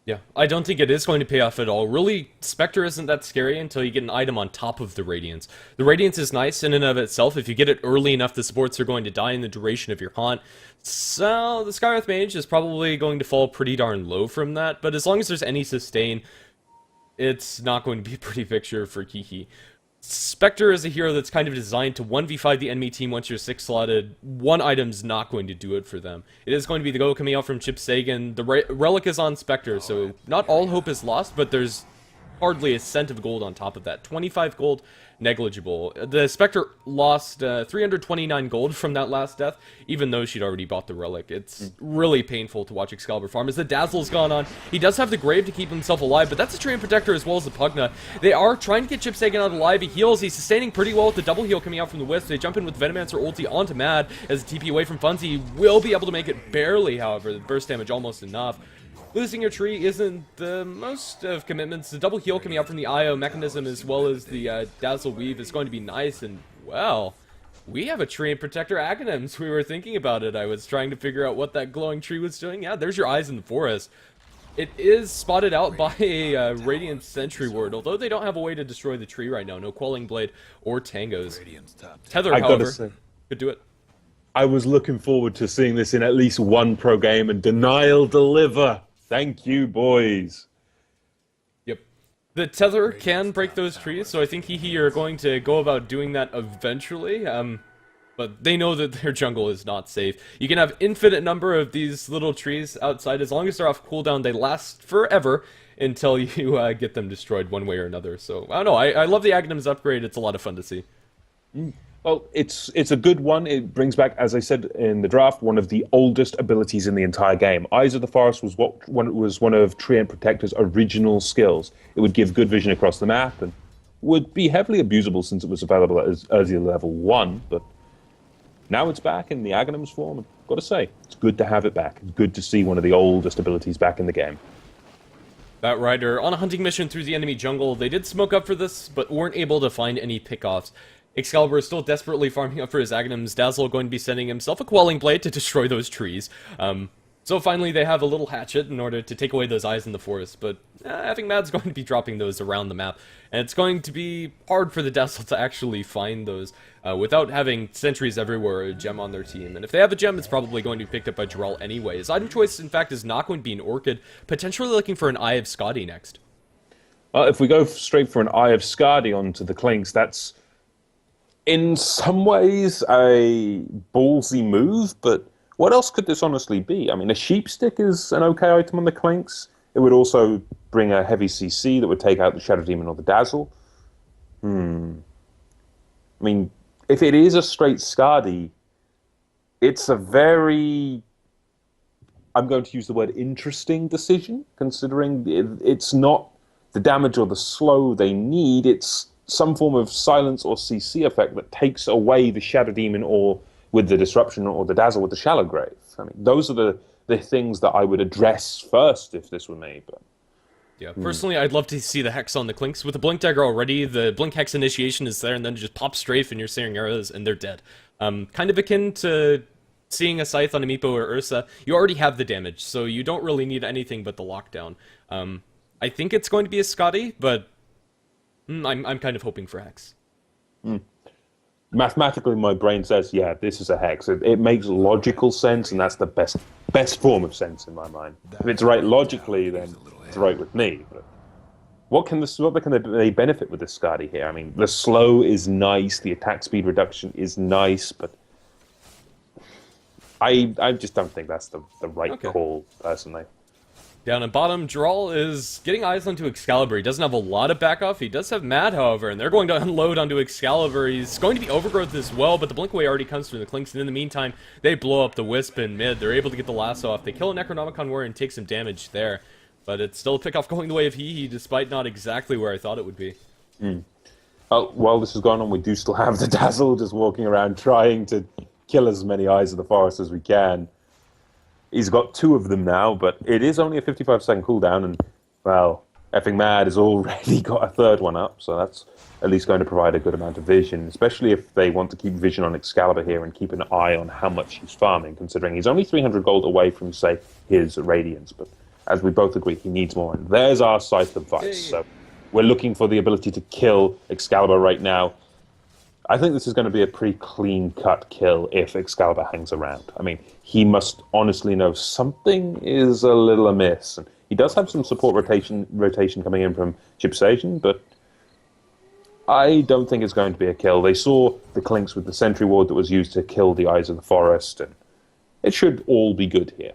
Yeah, I don't think it is going to pay off at all. Really, Spectre isn't that scary until you get an item on top of the Radiance. The Radiance is nice in and of itself. If you get it early enough, the supports are going to die in the duration of your haunt. So, the Skywrath Mage is probably going to fall pretty darn low from that, but as long as there's any sustain, it's not going to be a pretty picture for Hehe. Spectre is a hero that's kind of designed to 1v5 the enemy team once you're 6 slotted. One item's not going to do it for them. It is going to be the go coming out from Chip Sagan. The Relic is on Spectre, so not all hope is lost, but there's hardly a cent of gold on top of that. 25 gold, negligible. The Spectre lost 329 gold from that last death, even though she'd already bought the Relic. It's really painful to watch Excalibur farm. As the Dazzle's gone on, he does have the Grave to keep himself alive, but that's a Treant Protector as well as the Pugna. They are trying to get Chip Sagan out alive. He heals. He's sustaining pretty well with the double heal coming out from the Wisp. They jump in with Venomancer ulti onto Mad as the TP away from Funzy. Will be able to make it barely, however. The burst damage almost enough. Losing your tree isn't the most of commitments. The double heal coming out from the IO mechanism as well as the Dazzle Weave is going to be nice, and, well, we have a Treant Protector Aghanims. We were thinking about it. I was trying to figure out what that glowing tree was doing. Yeah, there's your eyes in the forest. It is spotted out by a Radiant Sentry Ward, although they don't have a way to destroy the tree right now. No Quelling Blade or Tangos. Tether, however, could do it. I was looking forward to seeing this in at least one pro game, and Denial deliver. Thank you, boys. Yep. The Tether can break those trees, so I think Hehe are going to go about doing that eventually. But they know that their jungle is not safe. You can have infinite number of these little trees outside. As long as they're off cooldown, they last forever until you get them destroyed one way or another. So, I don't know. I love the Aghanims upgrade. It's a lot of fun to see. Well, it's a good one. It brings back, as I said in the draft, one of the oldest abilities in the entire game. Eyes of the Forest was one of Treant Protector's original skills. It would give good vision across the map and would be heavily abusable since it was available as early level 1, but now it's back in the Aghanims form, and I've got to say, it's good to have it back. It's good to see one of the oldest abilities back in the game. That Rider, on a hunting mission through the enemy jungle, they did smoke up for this, but weren't able to find any pickoffs. Excalibur is still desperately farming up for his Aghanims. Dazzle going to be sending himself a Quelling Blade to destroy those trees. So finally they have a little hatchet in order to take away those eyes in the forest, but having Mad's going to be dropping those around the map, and it's going to be hard for the Dazzle to actually find those without having sentries everywhere, a gem on their team. And if they have a gem, it's probably going to be picked up by Jarl anyway. His item choice, in fact, is not going to be an Orchid, potentially looking for an Eye of Skadi next. If we go straight for an Eye of Skadi onto the Clinks, that's in some ways a ballsy move, but what else could this honestly be? I mean, a Sheepstick is an okay item on the Clinks. It would also bring a heavy CC that would take out the Shadow Demon or the Dazzle. I mean, if it is a straight Skadi, it's a very, I'm going to use the word interesting decision, considering it's not the damage or the slow they need, it's some form of silence or CC effect that takes away the Shadow Demon or with the Disruption or the Dazzle with the Shallow Grave. I mean, those are the things that I would address first if this were me. But yeah, personally, I'd love to see the Hex on the Clinks. With the Blink Dagger already, the Blink Hex initiation is there, and then just pop strafe and you're searing arrows, and they're dead. Kind of akin to seeing a Scythe on a Meepo or Ursa. You already have the damage, so you don't really need anything but the lockdown. I think it's going to be a Skadi, but I'm kind of hoping for Hex. Mathematically, my brain says, yeah, this is a Hex. It makes logical sense, and that's the best form of sense in my mind. If it's right logically, then it's right with me. But what can they benefit with this Skadi here? I mean, the slow is nice, the attack speed reduction is nice, but I just don't think that's the right call, personally. Down at bottom, Jarl is getting eyes onto Excalibur. He doesn't have a lot of backoff. He does have Mad, however, and they're going to unload onto Excalibur. He's going to be Overgrowth as well, but the Blink Away already comes through the Clinks, and in the meantime, they blow up the Wisp in mid. They're able to get the lasso off. They kill a Necronomicon Warrior and take some damage there, but it's still a pickoff going the way of Hehe, despite not exactly where I thought it would be. Oh, while this is going on, we do still have the Dazzle just walking around trying to kill as many Eyes of the Forest as we can. He's got 2 of them now, but it is only a 55-second cooldown, and, well, effing Mad has already got a 3rd one up, so that's at least going to provide a good amount of vision, especially if they want to keep vision on Excalibur here and keep an eye on how much he's farming, considering he's only 300 gold away from, say, his Radiance, but as we both agree, he needs more, and there's our Scythe of Vice, so we're looking for the ability to kill Excalibur right now. I think this is going to be a pretty clean-cut kill if Excalibur hangs around. I mean, he must honestly know something is a little amiss. And he does have some support rotation coming in from Chip Sajan, but I don't think it's going to be a kill. They saw the Clinks with the Sentry Ward that was used to kill the Eyes of the Forest, and it should all be good here.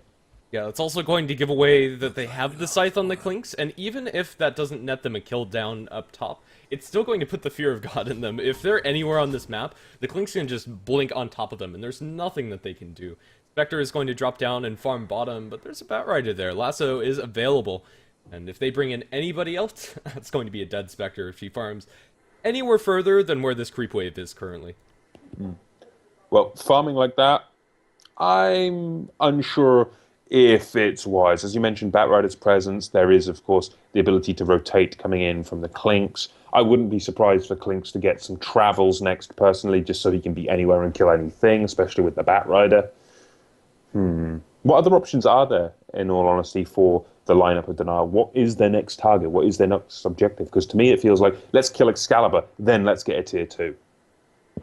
Yeah, it's also going to give away that they have the Scythe on the Clinks, and even if that doesn't net them a kill down up top, it's still going to put the Fear of God in them. If they're anywhere on this map, the Clinks can just blink on top of them, and there's nothing that they can do. Spectre is going to drop down and farm bottom, but there's a Batrider there. Lasso is available, and if they bring in anybody else, that's going to be a dead Spectre if she farms anywhere further than where this creep wave is currently. Well, farming like that, I'm unsure if it's wise. As you mentioned, Batrider's presence, there is, of course, the ability to rotate coming in from the Clinks. I wouldn't be surprised for Clinks to get some travels next, personally, just so he can be anywhere and kill anything, especially with the Batrider. What other options are there, in all honesty, for the lineup of Denial? What is their next target? What is their next objective? Because to me, it feels like, let's kill Excalibur, then let's get a tier 2.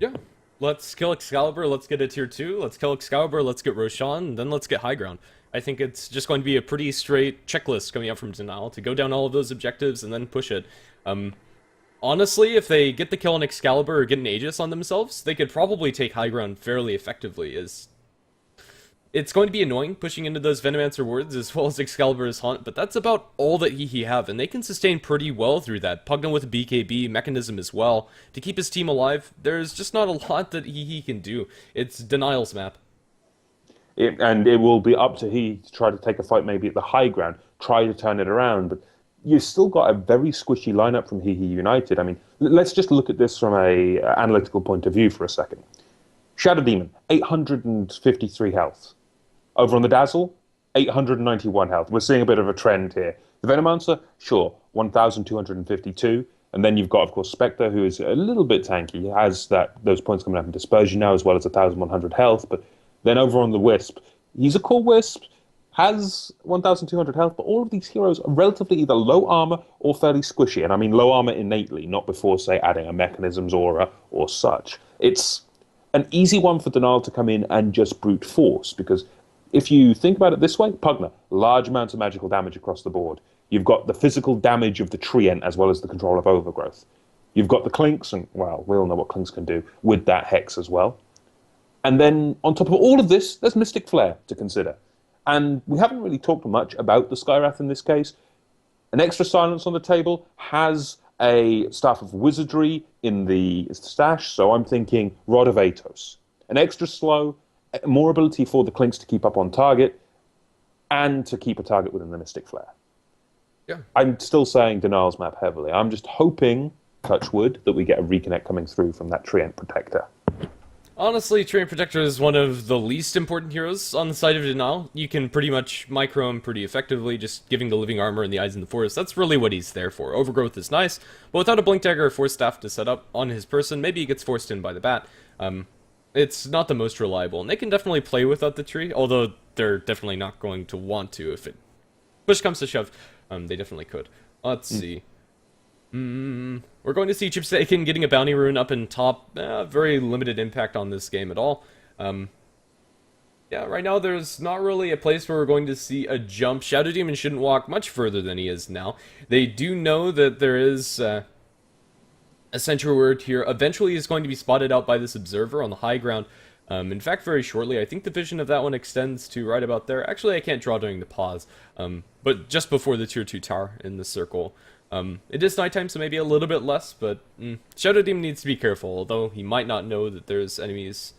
Yeah. Let's kill Excalibur, let's get a tier 2. Let's kill Excalibur, let's get Roshan, then let's get high ground. I think it's just going to be a pretty straight checklist coming up from Denial to go down all of those objectives and then push it. Honestly, if they get the kill on Excalibur or get an Aegis on themselves, they could probably take high ground fairly effectively. It's going to be annoying pushing into those Venomancer wards as well as Excalibur's Haunt, but that's about all that HeHe have, and they can sustain pretty well through that. Pugna with a BKB mechanism as well. To keep his team alive, there's just not a lot that HeHe can do. It's Denial's map. And it will be up to HeHe to try to take a fight maybe at the high ground, try to turn it around, but you've still got a very squishy lineup from HeHe United. I mean, let's just look at this from a analytical point of view for a second. Shadow Demon, 853 health. Over on the Dazzle, 891 health. We're seeing a bit of a trend here. The Venomancer, sure, 1,252. And then you've got, of course, Spectre, who is a little bit tanky. He has those points coming up in Dispersion now, as well as 1,100 health. But then over on the Wisp, he's a cool Wisp, has 1,200 health, but all of these heroes are relatively either low armor or fairly squishy. And I mean low armor innately, not before, say, adding a Mechanism's Aura or such. It's an easy one for Denial to come in and just brute force, because if you think about it this way, Pugna, large amounts of magical damage across the board. You've got the physical damage of the Treant as well as the control of Overgrowth. You've got the Clinks, and, well, we all know what Clinks can do with that Hex as well. And then, on top of all of this, there's Mystic Flare to consider. And we haven't really talked much about the Skywrath in this case. An extra silence on the table has a Staff of Wizardry in the stash, so I'm thinking Rod of Atos. An extra slow, more ability for the Clinks to keep up on target, and to keep a target within the Mystic Flare. Yeah. I'm still saying Denial's map heavily. I'm just hoping, touch wood, that we get a reconnect coming through from that Treant Protector. Honestly, Treant Protector is one of the least important heroes on the side of Denial. You can pretty much micro him pretty effectively, just giving the living armor and the Eyes in the Forest. That's really what he's there for. Overgrowth is nice, but without a Blink Dagger or Force Staff to set up on his person, maybe he gets forced in by the bat. It's not the most reliable, and they can definitely play without the tree, although they're definitely not going to want to. If it push comes to shove, they definitely could. Let's see. We're going to see Chip Sagan getting a Bounty Rune up in top. Very limited impact on this game at all. Yeah, right now there's not really a place where we're going to see a jump. Shadow Demon shouldn't walk much further than he is now. They do know that there is a Sentry Ward here. Eventually is going to be spotted out by this Observer on the high ground. In fact, very shortly. I think the vision of that one extends to right about there. Actually, I can't draw during the pause, but just before the tier 2 tower in the circle. It is nighttime, so maybe a little bit less, but Shadow Demon needs to be careful, although he might not know that there's enemies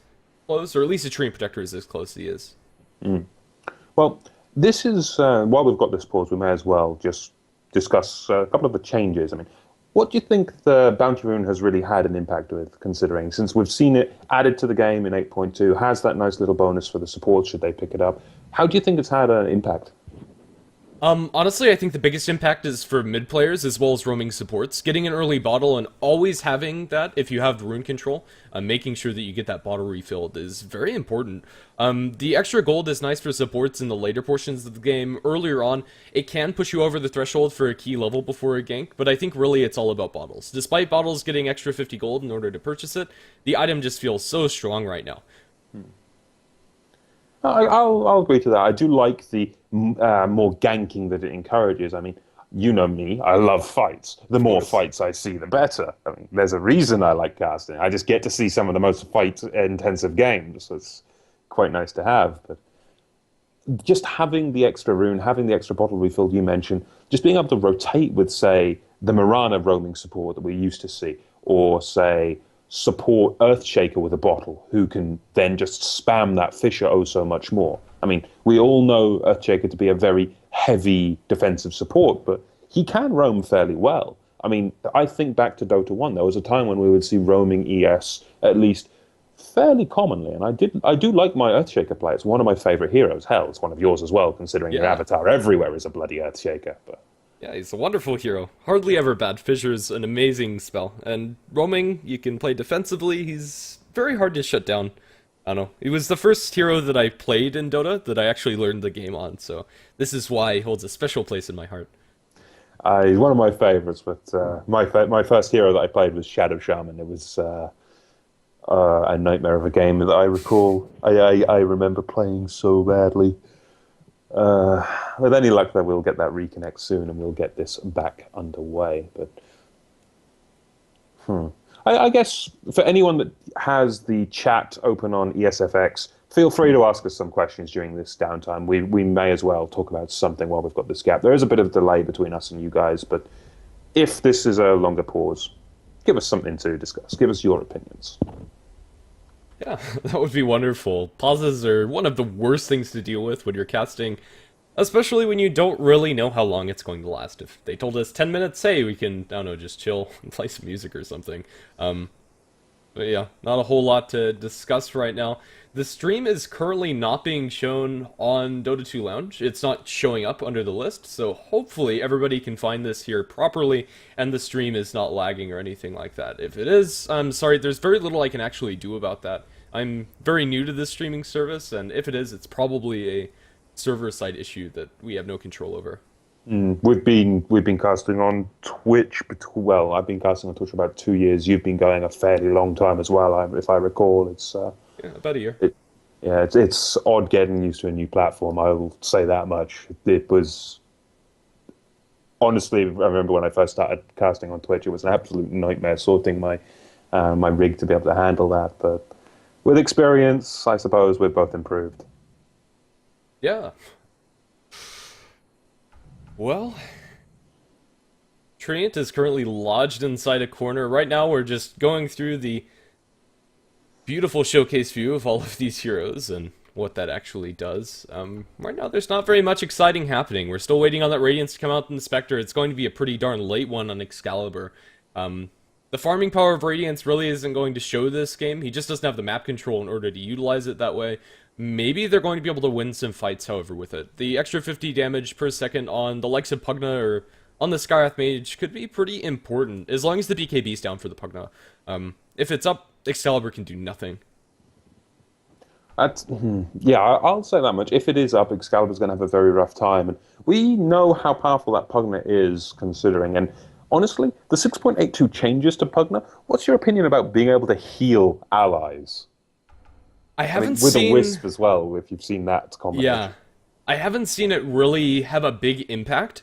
close, or at least a Treant Protector is as close as he is. Well, this is, while we've got this pause, we may as well just discuss a couple of the changes. I mean, What do you think the Bounty Rune has really had an impact with, considering since we've seen it added to the game in 8.2, has that nice little bonus for the support should they pick it up? How do you think it's had an impact? Honestly, I think the biggest impact is for mid players as well as roaming supports. Getting an early bottle and always having that, if you have the rune control, making sure that you get that bottle refilled is very important. The extra gold is nice for supports in the later portions of the game. Earlier on, it can push you over the threshold for a key level before a gank, but I think really it's all about bottles. Despite bottles getting extra 50 gold in order to purchase it, the item just feels so strong right now. I'll agree to that. I do like the more ganking that it encourages. I mean, you know me, I love fights. The more fights I see, the better. I mean, there's a reason I like casting. I just get to see some of the most fight-intensive games. So it's quite nice to have. But just having the extra rune, having the extra bottle refilled you mentioned, just being able to rotate with, say, the Mirana roaming support that we used to see, or, say, support Earthshaker with a bottle, who can then just spam that Fisher oh so much more. I mean, we all know Earthshaker to be a very heavy defensive support, but he can roam fairly well. I mean, I think back to Dota 1, there was a time when we would see roaming ES at least fairly commonly, and I do like my Earthshaker play. It's one of my favorite heroes. Hell, it's one of yours as well, considering your avatar everywhere is a bloody Earthshaker. But Yeah, he's a wonderful hero. Hardly ever bad. Fisher's an amazing spell. And roaming, you can play defensively. He's very hard to shut down. I don't know. He was the first hero that I played in Dota that I actually learned the game on, so this is why he holds a special place in my heart. he's one of my favorites, but my first hero that I played was Shadow Shaman. It was a nightmare of a game that I recall. I remember playing so badly. With any luck, though, we'll get that reconnect soon, and we'll get this back underway. But I guess for anyone that has the chat open on ESFX, feel free to ask us some questions during this downtime. We may as well talk about something while we've got this gap. There is a bit of delay between us and you guys, but if this is a longer pause, give us something to discuss. Give us your opinions. Yeah, that would be wonderful. Pauses are one of the worst things to deal with when you're casting, especially when you don't really know how long it's going to last. If they told us 10 minutes, hey, we can, I don't know, just chill and play some music or something. But yeah, not a whole lot to discuss right now. The stream is currently not being shown on Dota 2 Lounge. It's not showing up under the list, so hopefully everybody can find this here properly, and the stream is not lagging or anything like that. If it is, I'm sorry, there's very little I can actually do about that. I'm very new to this streaming service, and if it is, it's probably a server-side issue that we have no control over. We've been casting on Twitch. Well, I've been casting on Twitch for about 2 years. You've been going a fairly long time as well. If I recall, it's yeah, about a year. It's odd getting used to a new platform. I will say that much. It was honestly, I remember when I first started casting on Twitch, it was an absolute nightmare sorting my my rig to be able to handle that. But with experience, I suppose we've both improved. Yeah. Well, Treant is currently lodged inside a corner. Right now we're just going through the beautiful showcase view of all of these heroes and what that actually does. Right now there's not very much exciting happening. We're still waiting on that Radiance to come out in the Spectre. It's going to be a pretty darn late one on Excalibur. The farming power of Radiance really isn't going to show this game. He just doesn't have the map control in order to utilize it that way. Maybe they're going to be able to win some fights, however, with it. The extra 50 damage per second on the likes of Pugna or on the Skywrath Mage could be pretty important, as long as the BKB's down for the Pugna. If it's up, Excalibur can do nothing. Yeah, I'll say that much. If it is up, Excalibur's going to have a very rough time. And we know how powerful that Pugna is, considering. And honestly, the 6.82 changes to Pugna. What's your opinion about being able to heal allies? I haven't with seen... a Wisp as well, if you've seen that combination. Yeah. I haven't seen it really have a big impact.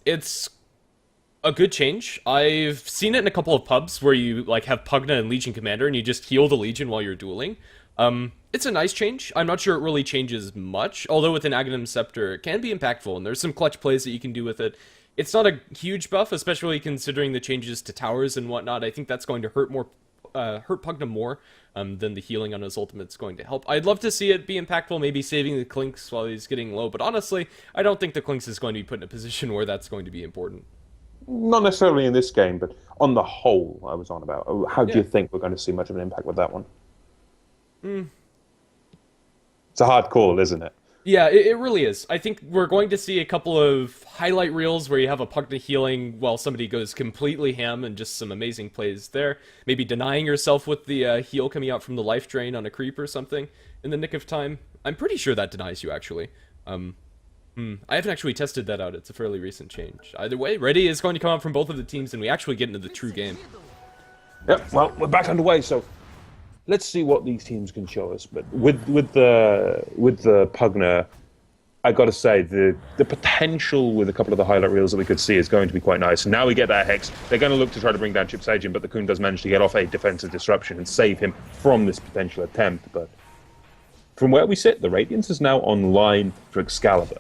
It's a good change. I've seen it in a couple of pubs where you like have Pugna and Legion Commander and you just heal the Legion while you're dueling. It's a nice change. I'm not sure it really changes much, although with an Aghanim Scepter it can be impactful and there's some clutch plays that you can do with it. It's not a huge buff, especially considering the changes to towers and whatnot. I think that's going to hurt Pugna more than the healing on his ultimate's going to help. I'd love to see it be impactful, maybe saving the Clinks while he's getting low, but honestly, I don't think the Clinks is going to be put in a position where that's going to be important. Not necessarily in this game, but on the whole, I was on about. How do Yeah. you think we're going to see much of an impact with that one? It's a hard call, isn't it? Yeah, it really is. I think we're going to see a couple of highlight reels where you have a Pugna healing while somebody goes completely ham and just some amazing plays there. Maybe denying yourself with the heal coming out from the life drain on a creep or something in the nick of time. I'm pretty sure that denies you, actually. I haven't actually tested that out. It's a fairly recent change. Either way, ready is going to come out from both of the teams, and we actually get into the true game. Yep. Well, we're back underway, so let's see what these teams can show us. But with the Pugna, I got to say the potential with a couple of the highlight reels that we could see is going to be quite nice. Now we get that Hex. They're going to look to try to bring down Chip Sajin, but the Kun does manage to get off a defensive disruption and save him from this potential attempt. But from where we sit, the Radiance is now online for Excalibur.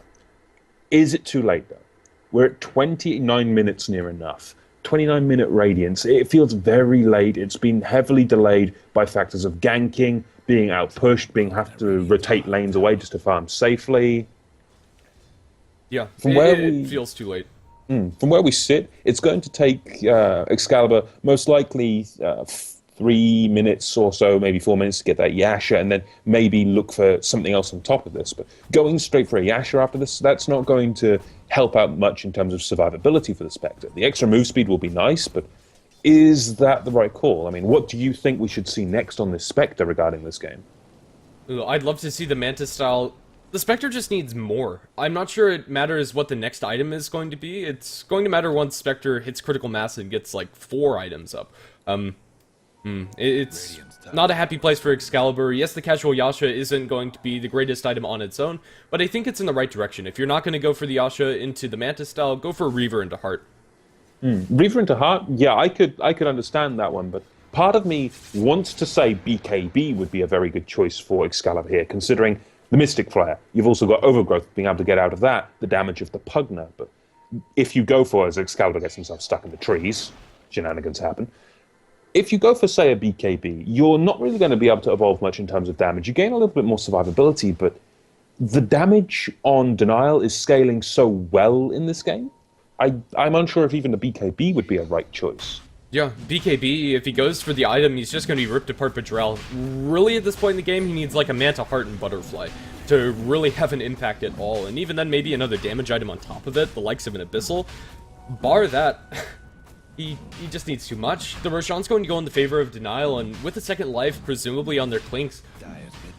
Is it too late, though? We're at 29 minutes near enough. 29-minute Radiance. It feels very late. It's been heavily delayed by factors of ganking, being outpushed, being have to rotate lanes away just to farm safely. Yeah, it feels too late. From where we sit, it's going to take Excalibur most likely 3 minutes or so, maybe 4 minutes to get that Yasha, and then maybe look for something else on top of this. But going straight for a Yasha after this, that's not going to help out much in terms of survivability for the Spectre. The extra move speed will be nice, but is that the right call? I mean, what do you think we should see next on this Spectre regarding this game? I'd love to see the Mantis style. The Spectre just needs more. I'm not sure it matters what the next item is going to be. It's going to matter once Spectre hits critical mass and gets like 4 items up. It's not a happy place for Excalibur. Yes, the casual Yasha isn't going to be the greatest item on its own, but I think it's in the right direction. If you're not going to go for the Yasha into the Mantis style, go for Reaver into Heart. Reaver into Heart? Yeah, I could understand that one, but part of me wants to say BKB would be a very good choice for Excalibur here, considering the Mystic Flare. You've also got Overgrowth, being able to get out of that, the damage of the Pugna. But if you go for, as Excalibur gets himself stuck in the trees, shenanigans happen. If you go for, say, a BKB, you're not really going to be able to evolve much in terms of damage. You gain a little bit more survivability, but the damage on Denial is scaling so well in this game. I'm unsure if even the BKB would be a right choice. Yeah, BKB, if he goes for the item, he's just going to be ripped apart by Drell. Really, at this point in the game, he needs like a Manta Heart and Butterfly to really have an impact at all. And even then, maybe another damage item on top of it, the likes of an Abyssal. Bar that... He just needs too much. The Roshan's going to go in the favor of Denial, and with a second life, presumably on their Clinks,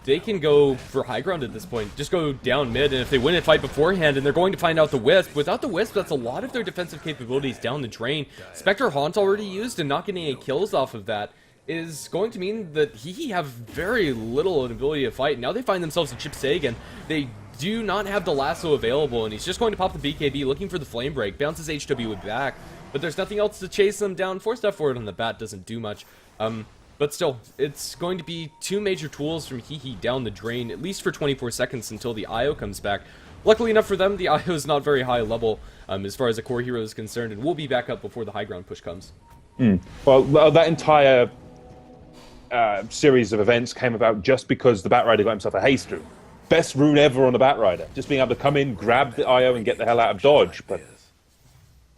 they can go for high ground at this point. Just go down mid, and if they win a fight beforehand, and they're going to find out the Wisp. Without the Wisp, that's a lot of their defensive capabilities down the drain. Spectre Haunt already used, and not getting any kills off of that is going to mean that he have very little ability to fight. Now they find themselves in Chip Sagan. They do not have the lasso available, and he's just going to pop the BKB, looking for the Flame Break, bounces HW back. But there's nothing else to chase them down. 4-step forward on the bat doesn't do much. But still, it's going to be 2 major tools from hehe down the drain, at least for 24 seconds until the IO comes back. Luckily enough for them, the IO is not very high level as far as a core hero is concerned, and will be back up before the high ground push comes. Well, that entire series of events came about just because the Batrider got himself a haste through. Best rune ever on the Batrider. Just being able to come in, grab the IO, and get the hell out of dodge. But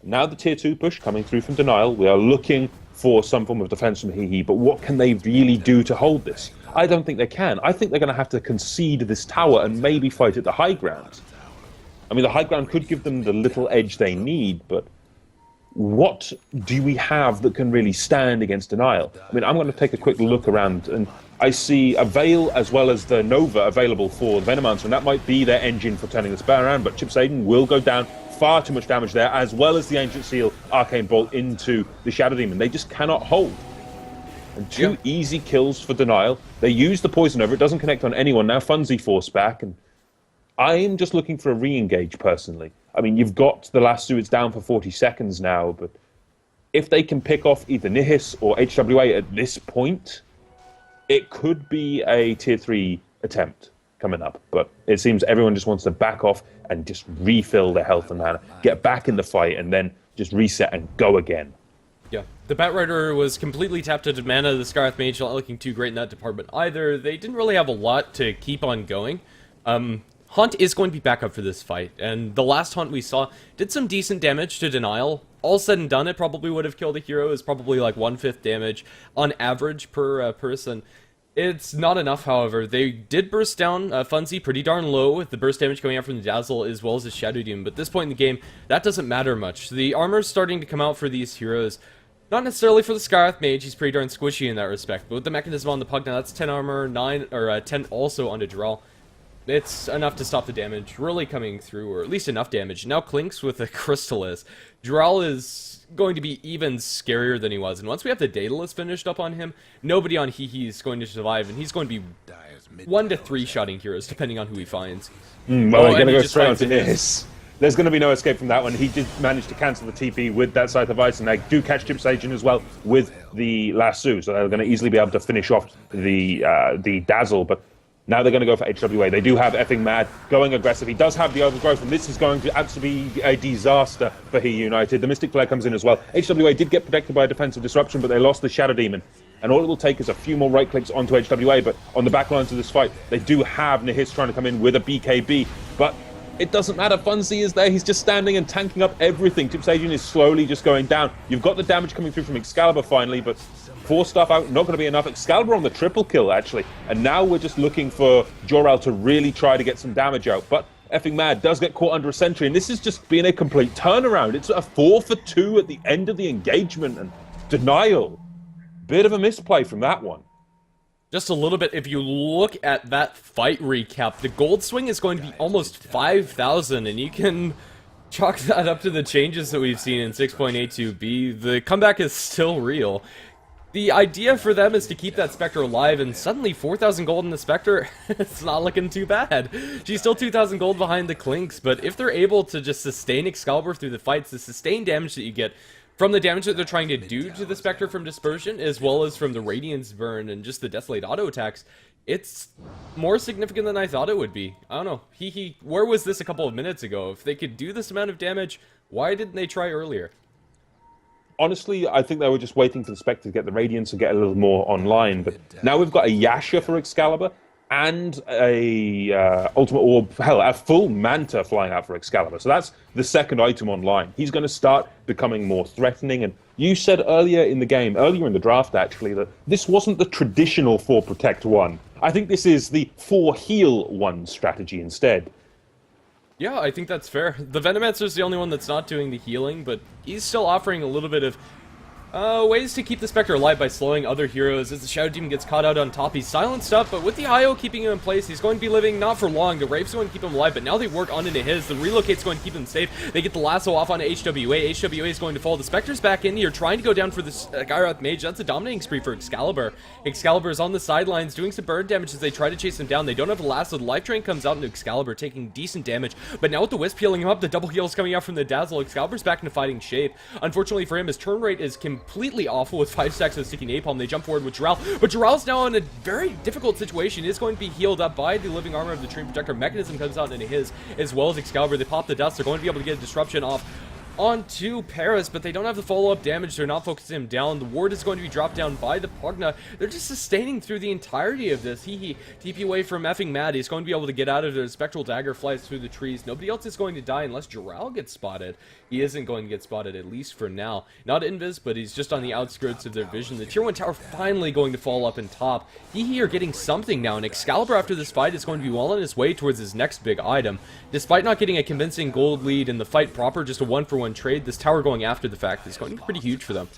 now the tier 2 push coming through from Denial, we are looking for some form of defense from hehe, but what can they really do to hold this? I don't think they can. I think they're going to have to concede this tower and maybe fight at the high ground. I mean, the high ground could give them the little edge they need, but what do we have that can really stand against Denial? I mean, I'm going to take a quick look around, and I see a Veil as well as the Nova available for the Venomancer, and that might be their engine for turning this battle around, but Chip Saden will go down. Far too much damage there, as well as the Ancient Seal Arcane Bolt into the Shadow Demon. They just cannot hold. And 2 easy kills for Denial. They use the Poison over, it doesn't connect on anyone. Now Funzy force back, and I'm just looking for a re-engage personally. I mean, you've got the lasso, it's down for 40 seconds now, but if they can pick off either Nihis or HWA at this point, it could be a tier 3 attempt coming up. But it seems everyone just wants to back off and just refill their health and mana, get back in the fight, and then just reset and go again. Yeah, the Batrider was completely tapped out of mana. The Scarlet Mage not looking too great in that department either. They didn't really have a lot to keep on going. Haunt is going to be back up for this fight, and the last Haunt we saw did some decent damage to Denial. All said and done, it probably would have killed a hero. It's probably like 1/5 damage on average per person. It's not enough, however. They did burst down Funzy pretty darn low with the burst damage coming out from the Dazzle as well as the Shadow Demon, but at this point in the game, that doesn't matter much. The armor's starting to come out for these heroes. Not necessarily for the Skywrath Mage, he's pretty darn squishy in that respect, but with the Mechanism on the Pug now, that's 10 armor, 9, or 10 also onto Droll. It's enough to stop the damage really coming through, or at least enough damage. Now Clinks with a Crystallis. Droll is going to be even scarier than he was, and once we have the Daedalus finished up on him, nobody on Hehe is going to survive, and he's going to be 1 to 3 shotting heroes, depending on who he finds. Well, we're going to go straight onto his. There's going to be no escape from that one. He did manage to cancel the TP with that Scythe of Ice, and they do catch Chip Sagen as well with the Lasso, so they're going to easily be able to finish off the Dazzle, but now they're going to go for HWA. They do have Effing Mad going aggressive. He does have the Overgrowth, and this is going to absolutely be a disaster for He United. The Mystic Flare comes in as well. HWA did get protected by a Defensive Disruption, but they lost the Shadow Demon. And all it will take is a few more right clicks onto HWA, but on the back lines of this fight, they do have Nihis trying to come in with a BKB, but it doesn't matter. Funzy is there. He's just standing and tanking up everything. Chip Sagen is slowly just going down. You've got the damage coming through from Excalibur finally, but 4 stuff out, not going to be enough. Excalibur on the triple kill, actually. And now we're just looking for Jor-El to really try to get some damage out. But Effing Mad does get caught under a sentry, and this is just being a complete turnaround. It's a 4 for 2 at the end of the engagement, and Denial. Bit of a misplay from that one. Just a little bit, if you look at that fight recap, the gold swing is going to be almost 5,000, and you can chalk that up to the changes that we've seen in 6.82b. The comeback is still real. The idea for them is to keep that Spectre alive, and suddenly 4,000 gold in the Spectre, it's not looking too bad. She's still 2,000 gold behind the Clinks, but if they're able to just sustain Excalibur through the fights, the sustained damage that you get from the damage that they're trying to do to the Spectre from Dispersion, as well as from the Radiance Burn and just the Desolate auto attacks, it's more significant than I thought it would be. I don't know, where was this a couple of minutes ago? If they could do this amount of damage, why didn't they try earlier? Honestly, I think they were just waiting for the Spectre to get the Radiance and get a little more online, but now we've got a Yasha for Excalibur, and a Ultimate Orb, hell, a full Manta flying out for Excalibur. So that's the second item online. He's going to start becoming more threatening, and you said earlier in the game, earlier in the draft actually, that this wasn't the traditional 4 Protect 1. I think this is the 4 Heal 1 strategy instead. Yeah, I think that's fair. The Venomancer is the only one that's not doing the healing, but he's still offering a little bit of ways to keep the Spectre alive by slowing other heroes. As the Shadow Demon gets caught out on top, he's silenced up, but with the IO keeping him in place, he's going to be living not for long. The Wraith's going to keep him alive, but now they work on into his. The Relocate's going to keep him safe. They get the Lasso off onto HWA. HWA is going to fall. The Spectre's back in here, trying to go down for this Skywrath Mage. That's a dominating spree for Excalibur. Excalibur is on the sidelines, doing some burn damage as they try to chase him down. They don't have a Lasso. The Life Drain comes out into Excalibur, taking decent damage, but now with the Wisp healing him up, the double heals coming out from the Dazzle, Excalibur's back into fighting shape. Unfortunately for him, his turn rate is completely awful with 5 stacks of Sticky Napalm. They jump forward with Jor-El, but Jor-El's now in a very difficult situation. He's going to be healed up by the Living Armor of the Treant Protector. Mechanism comes out into his, as well as Excalibur. They pop the dust. They're going to be able to get a disruption off onto Paris, but they don't have the follow-up damage. They're not focusing him down. The ward is going to be dropped down by the Pugna. They're just sustaining through the entirety of this. Hehe, TP away from Effing Mad. He's going to be able to get out of there. Spectral Dagger flies through the trees. Nobody else is going to die unless Jor-El gets spotted. He isn't going to get spotted, at least for now. Not Invis, but he's just on the outskirts of their vision. The Tier 1 tower finally going to fall up in top. Hehe are getting something now, and Excalibur after this fight is going to be well on his way towards his next big item. Despite not getting a convincing gold lead in the fight proper, just a 1-for-1 trade, this tower going after the fact is going to be pretty huge for them.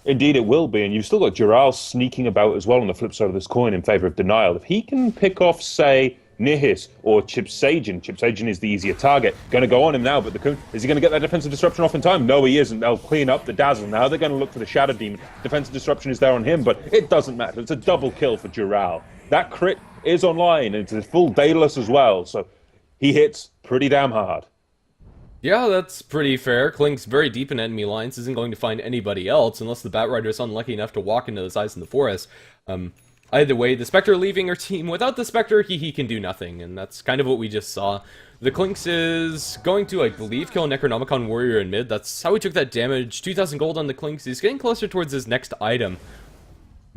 Indeed it will be, and you've still got Jor-El sneaking about as well on the flip side of this coin in favor of Denial. If he can pick off, say, Nihis or Chip Sagen is the easier target. Going to go on him now, but is he going to get that defensive disruption off in time? No, he isn't. They'll clean up the Dazzle. Now they're going to look for the Shadow Demon. Defensive disruption is there on him, but it doesn't matter. It's a double kill for Jor-El. That crit is online, and it's a full Daedalus as well, so he hits pretty damn hard. Yeah, that's pretty fair. Klink's very deep in enemy lines, isn't going to find anybody else unless the Batrider is unlucky enough to walk into his eyes in the forest. Either way, the Spectre leaving her team. Without the Spectre, he can do nothing, and that's kind of what we just saw. The Clinks is going to, I believe, kill a Necronomicon Warrior in mid. That's how he took that damage. 2,000 gold on the Clinks. He's getting closer towards his next item.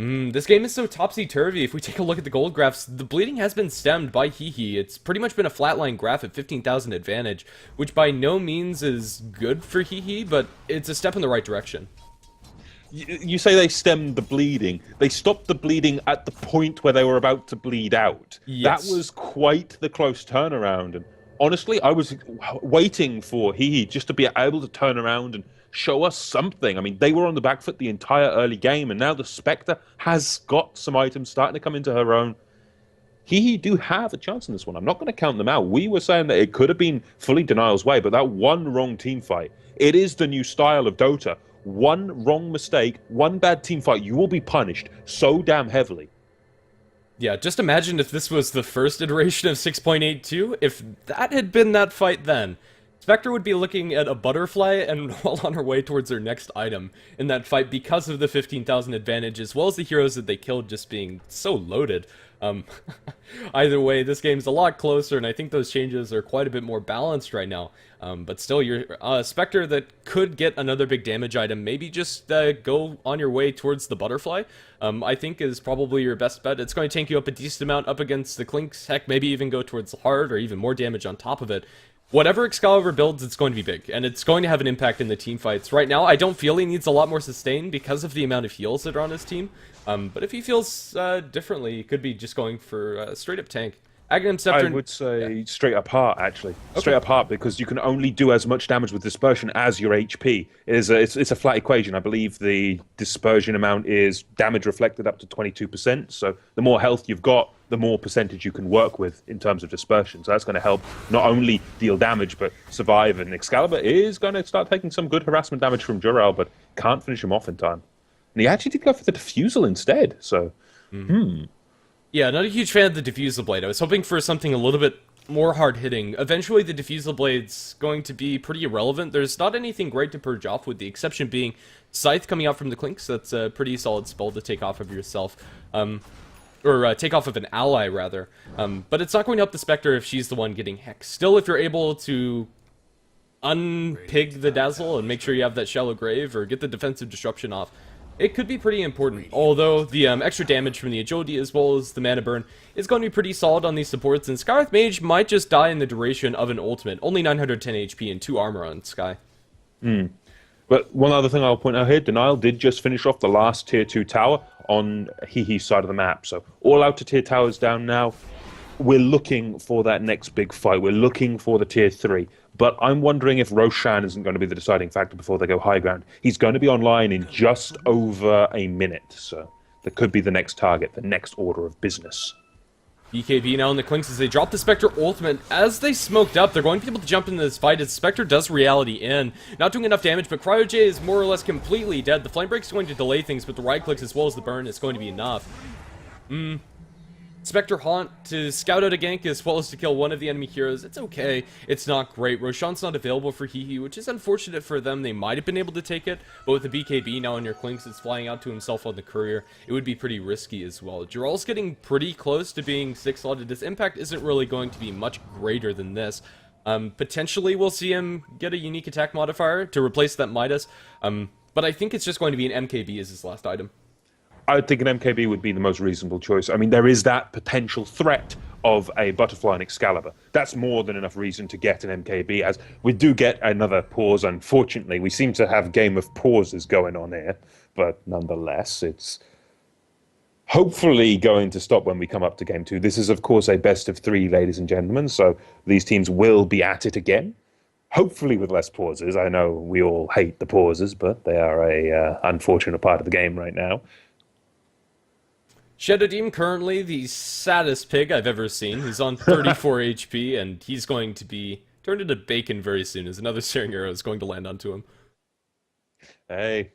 This game is so topsy-turvy. If we take a look at the gold graphs, the bleeding has been stemmed by hehe. It's pretty much been a flatline graph at 15,000 advantage, which by no means is good for hehe, but it's a step in the right direction. You say they stemmed the bleeding. They stopped the bleeding at the point where they were about to bleed out. Yes. That was quite the close turnaround. And honestly, I was waiting for hehe just to be able to turn around and show us something. I mean, they were on the back foot the entire early game, and now the Spectre has got some items starting to come into her own. Hehe do have a chance in this one. I'm not going to count them out. We were saying that it could have been fully Denial's way, but that one wrong team fight, it is the new style of Dota. One wrong mistake, one bad team fight, you will be punished so damn heavily. Yeah, just imagine if this was the first iteration of 6.82. If that had been that fight then, Spectre would be looking at a butterfly and well on her way towards her next item in that fight because of the 15,000 advantage, as well as the heroes that they killed just being so loaded. Either way, this game's a lot closer, and I think those changes are quite a bit more balanced right now. But still, you're a Spectre that could get another big damage item. Maybe just go on your way towards the butterfly, I think is probably your best bet. It's going to tank you up a decent amount up against the Clinks. Heck, maybe even go towards the hard or even more damage on top of it. Whatever Excalibur builds, it's going to be big, and it's going to have an impact in the team fights. Right now, I don't feel he needs a lot more sustain because of the amount of heals that are on his team. But if he feels differently, he could be just going for straight up tank. Aghanim Scepter. I would say straight up heart, actually. Okay. Straight up heart, because you can only do as much damage with dispersion as your HP. It's a flat equation. I believe the dispersion amount is damage reflected up to 22%. So the more health you've got, the more percentage you can work with in terms of dispersion. So that's going to help not only deal damage, but survive. And Excalibur is going to start taking some good harassment damage from Jor-El, but can't finish him off in time. And he actually did go for the Diffusal instead. So, Yeah, not a huge fan of the Diffusal Blade. I was hoping for something a little bit more hard-hitting. Eventually, the Diffusal Blade's going to be pretty irrelevant. There's not anything great to purge off, with the exception being Scythe coming out from the Clinks. That's a pretty solid spell to take off of yourself. Or take off of an ally, rather. But it's not going to help the Spectre if she's the one getting hexed. Still, if you're able to unpig the Dazzle and make sure you have that Shallow Grave, or get the Defensive Disruption off, it could be pretty important, although the extra damage from the Agility as well as the Mana Burn is going to be pretty solid on these supports, and Skywrath Mage might just die in the duration of an ultimate. Only 910 HP and 2 armor on Sky. But one other thing I'll point out here, Denial did just finish off the last Tier 2 tower on hehe's side of the map, so all outer tier towers down now. We're looking for that next big fight. We're looking for the Tier 3. But I'm wondering if Roshan isn't going to be the deciding factor before they go high ground. He's going to be online in just over a minute, so that could be the next target, the next order of business. BKB now in the Clinks as they drop the Spectre ultimate. As they smoked up, they're going to be able to jump into this fight as Spectre does reality in. Not doing enough damage, but Cryo J is more or less completely dead. The Flame Break is going to delay things, but the right clicks as well as the burn is going to be enough. Spectre Haunt to scout out a gank as well as to kill one of the enemy heroes. It's okay. It's not great. Roshan's not available for hehe, which is unfortunate for them. They might have been able to take it, but with the BKB now on your Clinks, it's flying out to himself on the courier. It would be pretty risky as well. Jiral's getting pretty close to being 6-slotted. His impact isn't really going to be much greater than this. Potentially we'll see him get a unique attack modifier to replace that Midas, but I think it's just going to be an MKB as his last item. I would think an MKB would be the most reasonable choice. I mean, there is that potential threat of a Butterfly and Excalibur. That's more than enough reason to get an MKB, as we do get another pause. Unfortunately, we seem to have game of pauses going on here, but nonetheless, it's hopefully going to stop when we come up to Game 2. This is, of course, a best of 3, ladies and gentlemen, so these teams will be at it again. Hopefully with less pauses. I know we all hate the pauses, but they are a unfortunate part of the game right now. Shadow Demon currently the saddest pig I've ever seen. He's on 34 HP, and he's going to be turned into bacon very soon, as another Searing Arrow is going to land onto him. Hey,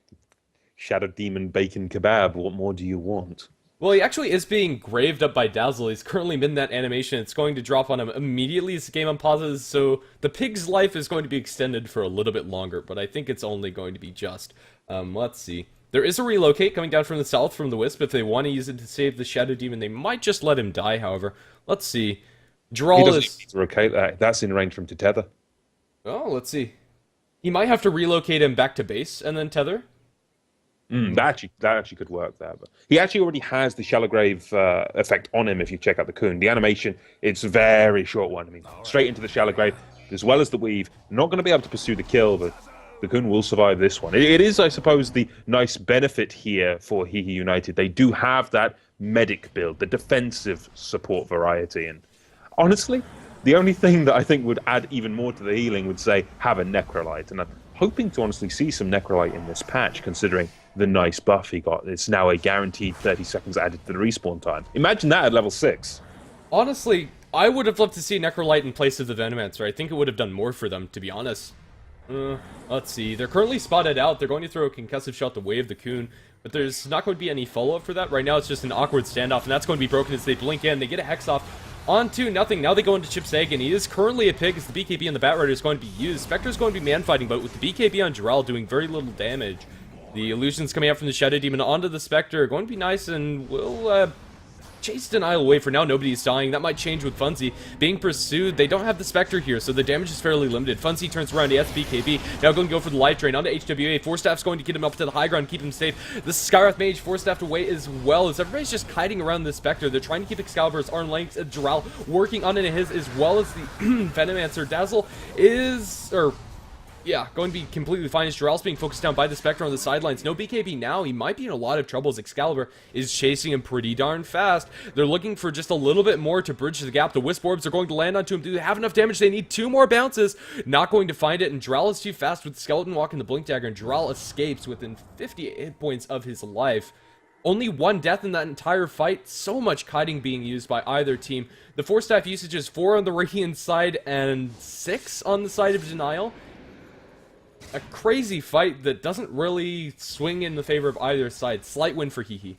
Shadow Demon Bacon Kebab, what more do you want? Well, he actually is being graved up by Dazzle. He's currently in that animation. It's going to drop on him immediately as the game unpauses, so the pig's life is going to be extended for a little bit longer, but I think it's only going to be just. Let's see. There is a relocate coming down from the south from the Wisp. If they want to use it to save the Shadow Demon, they might just let him die, however. Let's see. Jiral he doesn't need to relocate that. That's in range from to tether. Oh, let's see. He might have to relocate him back to base and then tether. That actually could work there. But he actually already has the Shallow Grave effect on him if you check out the Coon. The animation, it's a very short one. I mean, straight into the Shallow Grave, as well as the weave. Not going to be able to pursue the kill, but the Coon will survive this one. It is, I suppose, the nice benefit here for Hehe United. They do have that medic build, the defensive support variety. And honestly, the only thing that I think would add even more to the healing would say have a Necrolite. And I'm hoping to honestly see some Necrolite in this patch, considering the nice buff he got. It's now a guaranteed 30 seconds added to the respawn time. Imagine that at level 6. Honestly, I would have loved to see Necrolite in place of the Venomancer. I think it would have done more for them, to be honest. Let's see. They're currently spotted out. They're going to throw a concussive shot to wave the Coon, but there's not going to be any follow-up for that. Right now, it's just an awkward standoff, and that's going to be broken as they blink in. They get a Hex off onto nothing. Now they go into Chip Sagan. He is currently a pig as the BKB and the Bat Rider is going to be used. Spectre's going to be man-fighting, but with the BKB on Jarrell doing very little damage. The illusions coming out from the Shadow Demon onto the Spectre going to be nice and will chase Denial away for now. Nobody's dying. That might change with Funzy being pursued. They don't have the Spectre here, so the damage is fairly limited. Funzy turns around. He has BKB. Now going to go for the Light Drain onto HWA. Force Staff's going to get him up to the high ground, keep him safe. The Skywrath Mage Force Staffed away as well as everybody's just kiting around the Spectre. They're trying to keep Excalibur's arm length. Jarrell working on it in his as well as the Venomancer. Dazzle is... yeah, going to be completely fine as Jarrell's being focused down by the Spectre on the sidelines. No BKB now. He might be in a lot of trouble as Excalibur is chasing him pretty darn fast. They're looking for just a little bit more to bridge the gap. The Wisp Orbs are going to land onto him. Do they have enough damage? They need 2 more bounces. Not going to find it, and Jarrell is too fast with Skeleton Walk and the Blink Dagger, and Jarrell escapes within 50 hit points of his life. Only 1 death in that entire fight. So much kiting being used by either team. The Force Staff usage is 4 on the Radiant side and 6 on the side of Denial. A crazy fight that doesn't really swing in the favor of either side. Slight win for Hehe.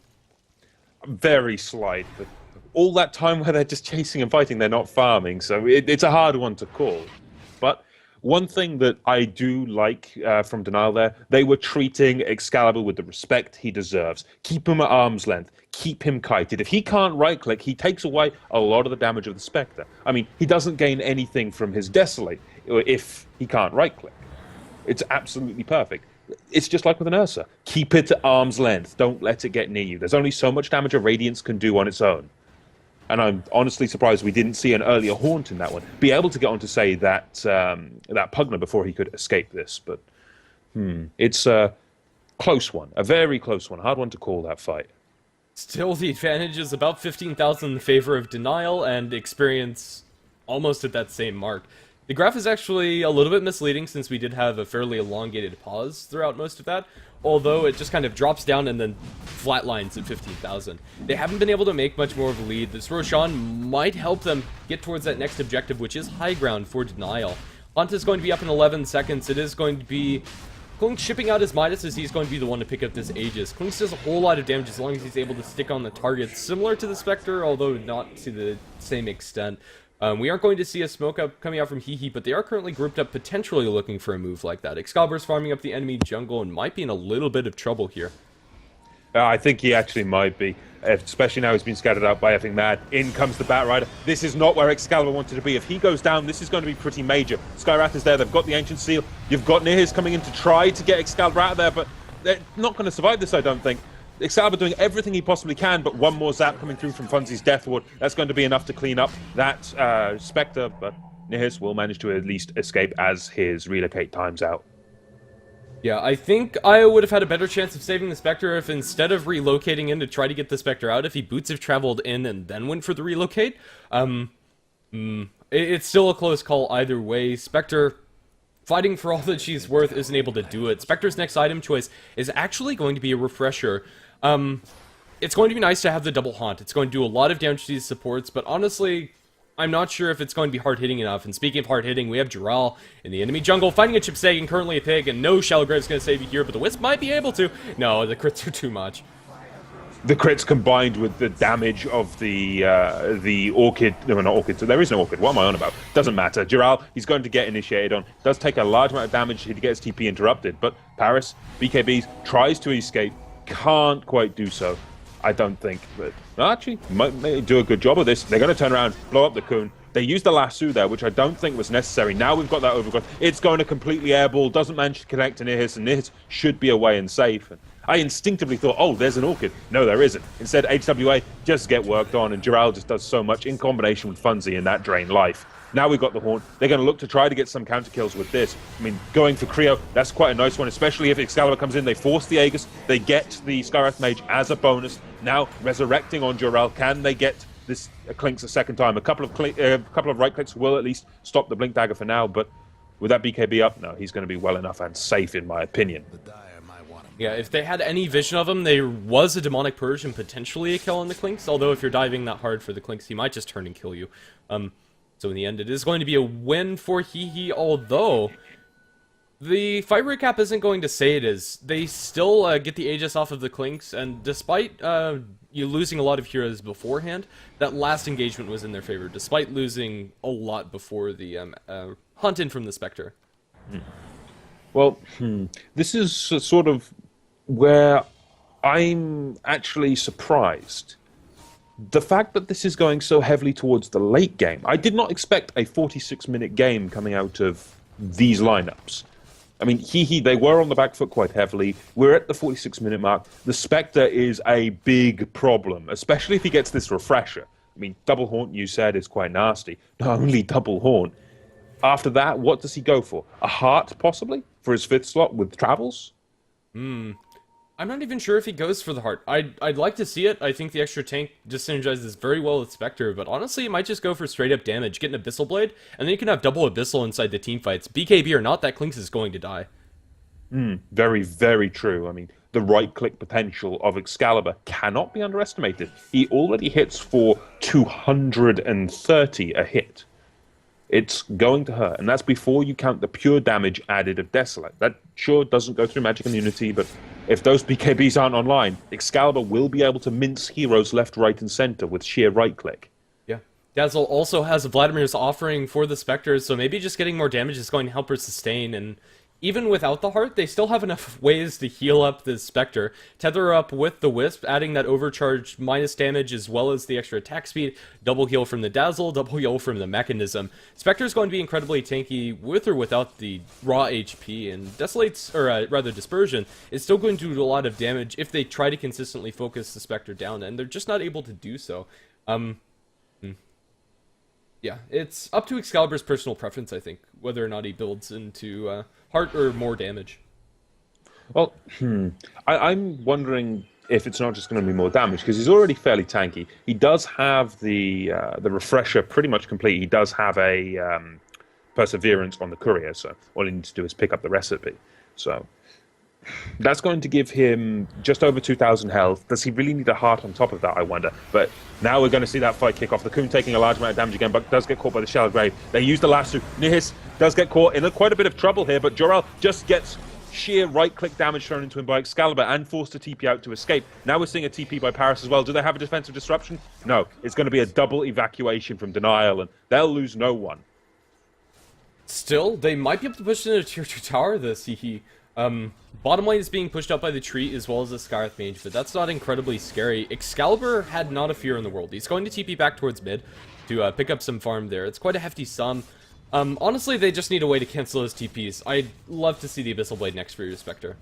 Very slight, but all that time where they're just chasing and fighting, they're not farming, so it's a hard one to call. But one thing that I do like from Denial there, they were treating Excalibur with the respect he deserves. Keep him at arm's length. Keep him kited. If he can't right-click, he takes away a lot of the damage of the Spectre. I mean, he doesn't gain anything from his Desolate if he can't right-click. It's absolutely perfect. It's just like with an Ursa. Keep it at arm's length. Don't let it get near you. There's only so much damage a Radiance can do on its own. And I'm honestly surprised we didn't see an earlier Haunt in that one. Be able to get on to say that that Pugner before he could escape this. But it's a close one. A very close one. Hard one to call, that fight. Still, the advantage is about 15,000 in favor of Denial, and experience almost at that same mark. The graph is actually a little bit misleading since we did have a fairly elongated pause throughout most of that, although it just kind of drops down and then flatlines at 15,000. They haven't been able to make much more of a lead. This Roshan might help them get towards that next objective, which is high ground for Denial. Hunt is going to be up in 11 seconds. It is going to be Klink shipping out his Midas as he's going to be the one to pick up this Aegis. Klink does a whole lot of damage as long as he's able to stick on the target, similar to the Spectre, although not to the same extent. We aren't going to see a smoke up coming out from Hehe, but they are currently grouped up, potentially looking for a move like that. Excalibur's farming up the enemy jungle and might be in a little bit of trouble here. I think he actually might be, especially now he's been scattered out by effing mad. In comes the Bat Rider. This is not where Excalibur wanted to be. If he goes down, this is going to be pretty major. Skywrath is there. They've got the Ancient Seal. You've got Nihis coming in to try to get Excalibur out of there, but they're not going to survive this, I don't think. Excalibur doing everything he possibly can, but one more zap coming through from Funzy's Death Ward. That's going to be enough to clean up that Spectre, but Nihis will manage to at least escape as his relocate times out. Yeah, I think I would have had a better chance of saving the Spectre if instead of relocating in to try to get the Spectre out, if he boots have traveled in and then went for the relocate. It's still a close call either way. Spectre, fighting for all that she's worth, isn't able to do it. Spectre's next item choice is actually going to be a Refresher. It's going to be nice to have the double Haunt. It's going to do a lot of damage to these supports, but honestly, I'm not sure if it's going to be hard-hitting enough. And speaking of hard-hitting, we have Jarrell in the enemy jungle, fighting a Chip Sagan, currently a pig, and no Shallow Grave's going to save you here, but the Wisp might be able to. No, the crits are too much. The crits combined with the damage of the Orchid... No, not Orchid. So there is no Orchid. What am I on about? Doesn't matter. Jarrell, he's going to get initiated on. Does take a large amount of damage to get his TP interrupted, but Paris, BKBs, tries to escape, can't quite do so. I don't think, but actually might do a good job of this. They're going to turn around, blow up the Coon. They used the lasso there, which I don't think was necessary. Now we've got that overgrowth. It's going to completely airball, doesn't manage to connect to Nihis, and Nihis should be away and safe. And I instinctively thought, oh, there's an Orchid. No, there isn't. Instead, HWA just get worked on, and Dural just does so much in combination with Funzy in that drain life. Now we've got the Haunt. They're going to look to try to get some counter kills with this. I mean, going for Creo, that's quite a nice one, especially if Excalibur comes in. They force the Aegis. They get the Skywrath Mage as a bonus. Now, resurrecting on Dural. Can they get this Clinks a second time? A couple of right clicks will at least stop the Blink Dagger for now, but with that BKB up, no, he's going to be well enough and safe, in my opinion. Yeah, if they had any vision of him, there was a Demonic Purge and potentially a kill on the Clinks, although if you're diving that hard for the Clinks, he might just turn and kill you. So in the end, it is going to be a win for Hehe, although the fight rate cap isn't going to say it is. They still get the Aegis off of the Clinks, and despite you losing a lot of heroes beforehand, that last engagement was in their favor, despite losing a lot before the hunt in from the Spectre. Well, this is sort of where I'm actually surprised. The fact that this is going so heavily towards the late game. I did not expect a 46-minute game coming out of these lineups. I mean, Hehe, they were on the back foot quite heavily. We're at the 46-minute mark. The Spectre is a big problem, especially if he gets this refresher. I mean, double Haunt, you said, is quite nasty. Not only double Haunt. After that, what does he go for? A Heart, possibly? For his 5th slot with Travels? I'm not even sure if he goes for the heart. I'd like to see it. I think the extra tank just synergizes very well with Spectre, but honestly, it might just go for straight up damage, get an Abyssal Blade, and then you can have double Abyssal inside the team fights. BKB or not, that Clinks is going to die. Very, very true. I mean, the right-click potential of Excalibur cannot be underestimated. He already hits for 230 a hit. It's going to hurt, and that's before you count the pure damage added of Desolate. That sure doesn't go through Magic Immunity, but if those BKBs aren't online, Excalibur will be able to mince heroes left, right, and center with sheer right-click. Yeah. Dazzle also has Vladimir's offering for the Spectres, so maybe just getting more damage is going to help her sustain, and even without the heart, they still have enough ways to heal up the Spectre. Tether her up with the Wisp, adding that overcharge minus damage as well as the extra attack speed. Double heal from the Dazzle, double heal from the Mechanism. Spectre's going to be incredibly tanky with or without the raw HP, and Desolate's, or rather Dispersion, is still going to do a lot of damage if they try to consistently focus the Spectre down, and they're just not able to do so. Yeah, it's up to Excalibur's personal preference, I think, whether or not he builds into heart or more damage. Well, I'm wondering if it's not just going to be more damage, because he's already fairly tanky. He does have the refresher pretty much complete. He does have a perseverance on the courier, so all he needs to do is pick up the recipe. So that's going to give him just over 2,000 health. Does he really need a heart on top of that, I wonder? But now we're going to see that fight kick off. The Coon taking a large amount of damage again, but does get caught by the Shallow Grave. They use the lasso. Nihis does get caught in quite a bit of trouble here, but Jor-El just gets sheer right-click damage thrown into him by Excalibur and forced to TP out to escape. Now we're seeing a TP by Paris as well. Do they have a defensive disruption? No. It's going to be a double evacuation from Denial, and they'll lose no one. Still, they might be able to push in a tier 2 tower, this Hehe. Bottom lane is being pushed up by the tree as well as the Skywrath Mage, but that's not incredibly scary. Excalibur had not a fear in the world. He's going to TP back towards mid to pick up some farm there. It's quite a hefty sum. Honestly, they just need a way to cancel his TPs. I'd love to see the Abyssal Blade next for your Spectre.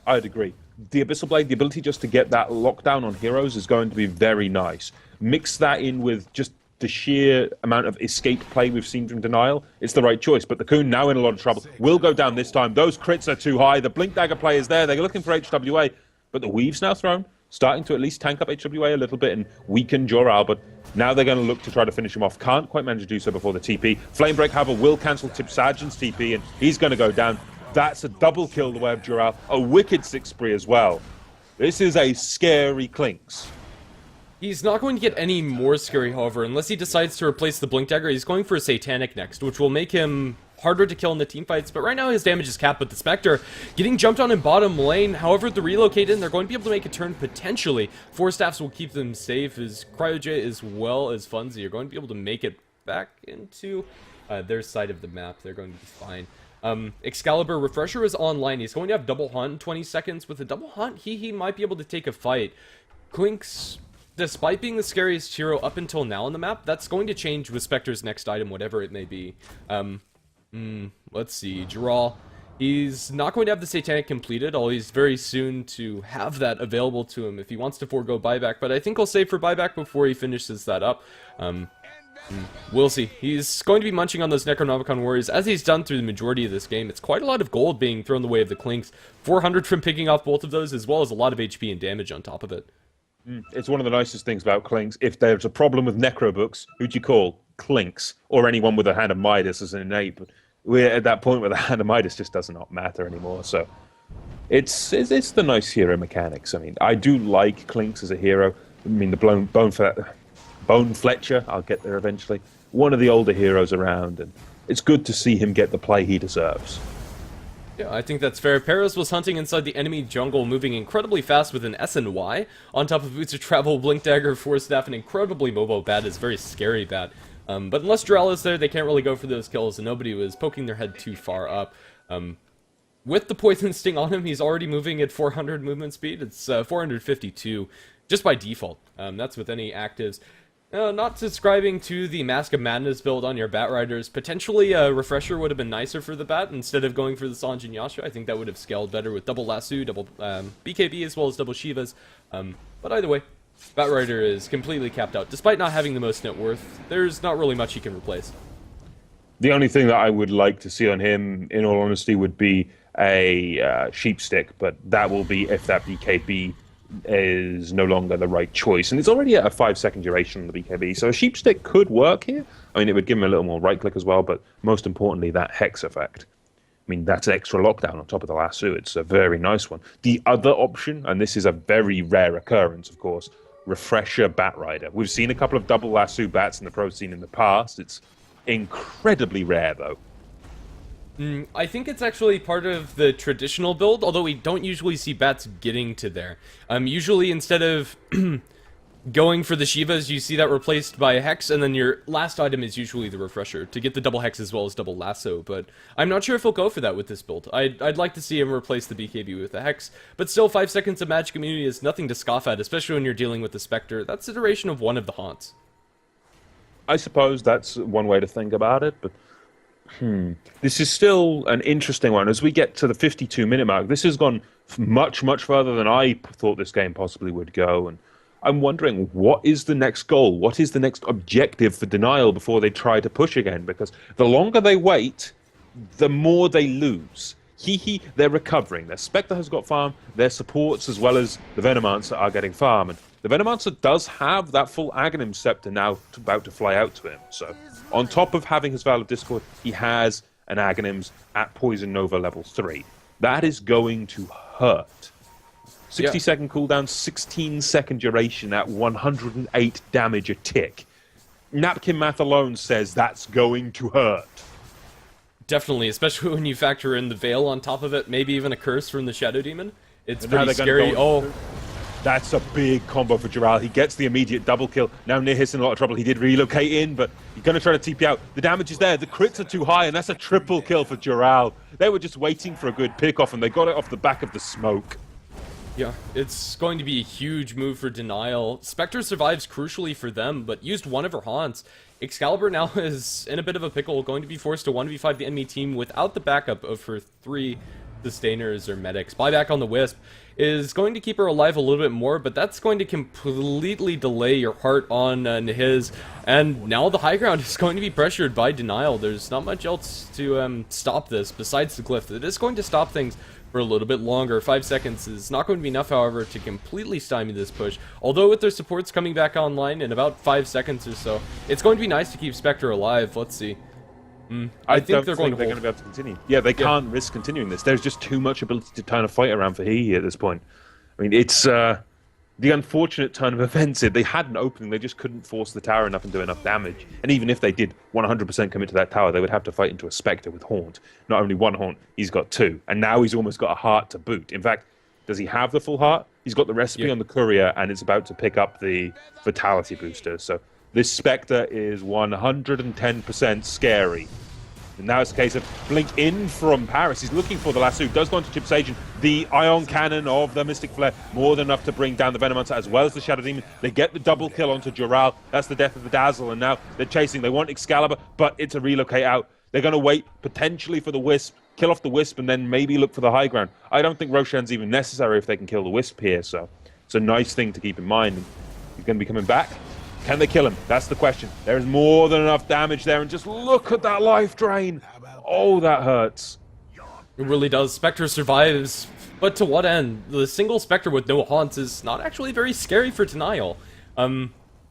I'd agree. The Abyssal Blade, the ability just to get that lockdown on heroes is going to be very nice. Mix that in with just the sheer amount of escape play we've seen from Denial, it's the right choice. But the Coon, now in a lot of trouble, will go down this time. Those crits are too high. The Blink Dagger play is there. They're looking for HWA, but the Weave's now thrown, starting to at least tank up HWA a little bit and weaken Jor-El, but now they're going to look to try to finish him off. Can't quite manage to do so before the TP. Flamebreak, however, will cancel Tip Sargent's TP, and he's going to go down. That's a double kill the way of Jor-El. A wicked six spree as well. This is a scary Clinks. He's not going to get any more scary, however, unless he decides to replace the Blink Dagger. He's going for a Satanic next, which will make him harder to kill in the team fights, but right now his damage is capped with the Spectre. Getting jumped on in bottom lane, however, the relocate in, they're going to be able to make a turn potentially. Four Staffs will keep them safe, as Cryo-J as well as Funzy are going to be able to make it back into their side of the map. They're going to be fine. Excalibur Refresher is online. He's going to have double haunt in 20 seconds. With a double haunt, he might be able to take a fight. Clinks, despite being the scariest hero up until now on the map, that's going to change with Spectre's next item, whatever it may be. Let's see. Jor-El He's not going to have the Satanic completed, although he's very soon to have that available to him if he wants to forego buyback, but I think he'll save for buyback before he finishes that up. We'll see. He's going to be munching on those Necronomicon Warriors, as he's done through the majority of this game. It's quite a lot of gold being thrown the way of the Clinks. 400 from picking off both of those, as well as a lot of HP and damage on top of it. It's one of the nicest things about Clinks. If there's a problem with Necro books, who'd you call? Clinks. Or anyone with a Hand of Midas as an innate. But we're at that point where the Hand of Midas just does not matter anymore. So it's the nice hero mechanics. I mean, I do like Clinks as a hero. I mean, the Bone Fletcher, I'll get there eventually. One of the older heroes around, and it's good to see him get the play he deserves. Yeah, I think that's fair. Paris was hunting inside the enemy jungle, moving incredibly fast with an S and Y. On top of Boots of Travel, Blink Dagger, Force Staff, an incredibly mobile bat is very scary bat. But unless Drell is there, they can't really go for those kills, and nobody was poking their head too far up. With the Poison Sting on him, he's already moving at 400 movement speed. It's 452, just by default. That's with any actives. Not subscribing to the Mask of Madness build on your Bat Riders. Potentially a Refresher would have been nicer for the Bat instead of going for the Sanj and Yasha. I think that would have scaled better with double Lasso, double BKB, as well as double Shivas. But either way, Bat Rider is completely capped out. Despite not having the most net worth, there's not really much he can replace. The only thing that I would like to see on him, in all honesty, would be a Sheep Stick, but that will be if that BKB is no longer the right choice. And it's already at a 5-second duration on the BKB, so a Sheep Stick could work here. I mean, it would give him a little more right-click as well, but most importantly, that Hex effect. I mean, that's extra lockdown on top of the Lasso. It's a very nice one. The other option, and this is a very rare occurrence, of course, Refresher Bat Rider. We've seen a couple of double Lasso bats in the pro scene in the past. It's incredibly rare, though. I think it's actually part of the traditional build, although we don't usually see bats getting to there. Usually instead of going for the Shivas, you see that replaced by a Hex, and then your last item is usually the Refresher, to get the double Hex as well as double Lasso, but I'm not sure if he'll go for that with this build. I'd like to see him replace the BKB with a Hex, but still 5 seconds of Magic Immunity is nothing to scoff at, especially when you're dealing with the Spectre. That's the duration of one of the Haunts. I suppose that's one way to think about it, but this is still an interesting one. As we get to the 52-minute mark, this has gone much, much further than I thought this game possibly would go, and I'm wondering, what is the next goal? What is the next objective for Denial before they try to push again? Because the longer they wait, the more they lose. Hehe, they're recovering. Their Spectre has got farm, their supports as well as the Venomancer are getting farm, and the Venomancer does have that full Aghanim Scepter now about to fly out to him. So, on top of having his Veil of Discord, he has an Aghanims at Poison Nova level 3. That is going to hurt. 60-second cooldown, 16-second duration at 108 damage a tick. Napkin math alone says that's going to hurt. Definitely, especially when you factor in the Veil on top of it, maybe even a Curse from the Shadow Demon. It's pretty scary. That's a big combo for Jural. He gets the immediate double kill. Now Nihis in a lot of trouble. He did relocate in, but he's going to try to TP out. The damage is there. The crits are too high, and that's a triple kill for Jural. They were just waiting for a good pick-off, and they got it off the back of the smoke. Yeah, it's going to be a huge move for Denial. Spectre survives crucially for them, but used one of her haunts. Excalibur now is in a bit of a pickle, going to be forced to 1v5 the enemy team without the backup of her 3 sustainers or medics. Buyback on the Wisp is going to keep her alive a little bit more, but that's going to completely delay your heart on Nihiz. And now the high ground is going to be pressured by Denial. There's not much else to stop this besides the Glyph. It is going to stop things for a little bit longer. 5 seconds is not going to be enough, however, to completely stymie this push. Although with their supports coming back online in about 5 seconds or so, it's going to be nice to keep Spectre alive. Let's see. I think they're going to be able to continue. Yeah, they can't risk continuing this. There's just too much ability to turn a fight around for Hehe at this point. I mean, it's the unfortunate turn of events. They had an opening, they just couldn't force the tower enough and do enough damage. And even if they did 100% commit to that tower, they would have to fight into a Spectre with Haunt. Not only one Haunt, he's got 2. And now he's almost got a heart to boot. In fact, does he have the full heart? He's got the recipe on the courier, and it's about to pick up the Vitality booster. So this Spectre is 110% scary. And now it's a case of blink in from Paris. He's looking for the Lasso. Does go into Chip Sagen. The Ion Cannon of the Mystic Flare. More than enough to bring down the Venomancer as well as the Shadow Demon. They get the double kill onto Jural. That's the death of the Dazzle. And now they're chasing. They want Excalibur, but it's a relocate out. They're going to wait potentially for the Wisp kill off the Wisp, and then maybe look for the high ground. I don't think Roshan's even necessary if they can kill the Wisp here, so it's a nice thing to keep in mind. And he's going to be coming back. Can they kill him? That's the question. There is more than enough damage there, and just look at that life drain. Oh, that hurts. It really does. Spectre survives, but to what end? The single Spectre with no haunts is not actually very scary for Denial.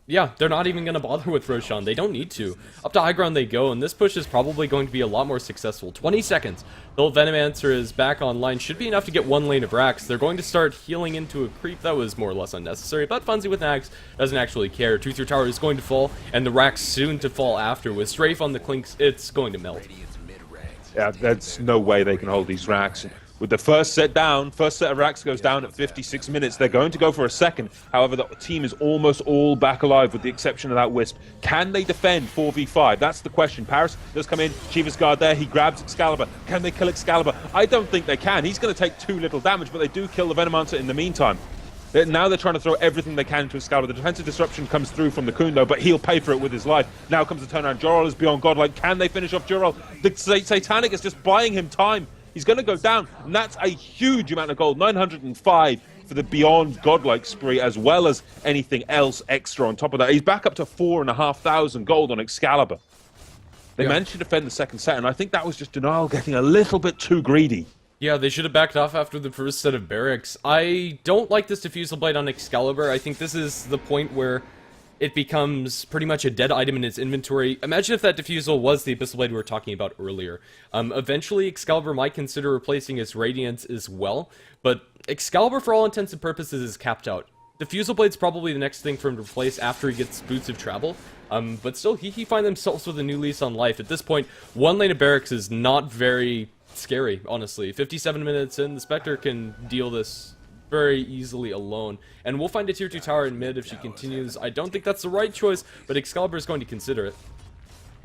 Yeah, they're not even going to bother with Roshan. They don't need to. Up to high ground they go, and this push is probably going to be a lot more successful. 20 seconds. The Venomancer is back online. Should be enough to get one lane of racks. They're going to start healing into a creep that was more or less unnecessary, but Funzy with an axe doesn't actually care. Truth Tower is going to fall, and the racks soon to fall after. With Strafe on the Clinks, it's going to melt. Yeah, there's no way they can hold these racks. With the first set of racks goes down at 56 minutes. They're going to go for a second. However, the team is almost all back alive with the exception of that Wisp. Can they defend 4v5? That's the question. Paris does come in. Shiva's guard there. He grabs Excalibur. Can they kill Excalibur? I don't think they can. He's going to take too little damage, but they do kill the Venomancer in the meantime. Now they're trying to throw everything they can into Excalibur. The defensive disruption comes through from the Kundo, but he'll pay for it with his life. Now comes the turnaround. Jorel is beyond godlike. Can they finish off Jorel? The Satanic is just buying him time. He's going to go down, and that's a huge amount of gold. 905 for the beyond godlike spree, as well as anything else extra on top of that. He's back up to 4,500 gold on Excalibur. They managed to defend the second set, and I think that was just Denial getting a little bit too greedy. Yeah, they should have backed off after the first set of barracks. I don't like this Diffusal Blade on Excalibur. I think this is the point where it becomes pretty much a dead item in its inventory. Imagine if that Diffusal was the Abyssal Blade we were talking about earlier. Eventually, Excalibur might consider replacing its Radiance as well, but Excalibur, for all intents and purposes, is capped out. Diffusal Blade's probably the next thing for him to replace after he gets Boots of Travel, but still, he find themselves with a new lease on life. At this point, one lane of barracks is not very scary, honestly. 57 minutes in, the Spectre can deal this very easily alone, and we'll find a tier 2 tower in mid if she continues. I don't think that's the right choice, but Excalibur is going to consider it.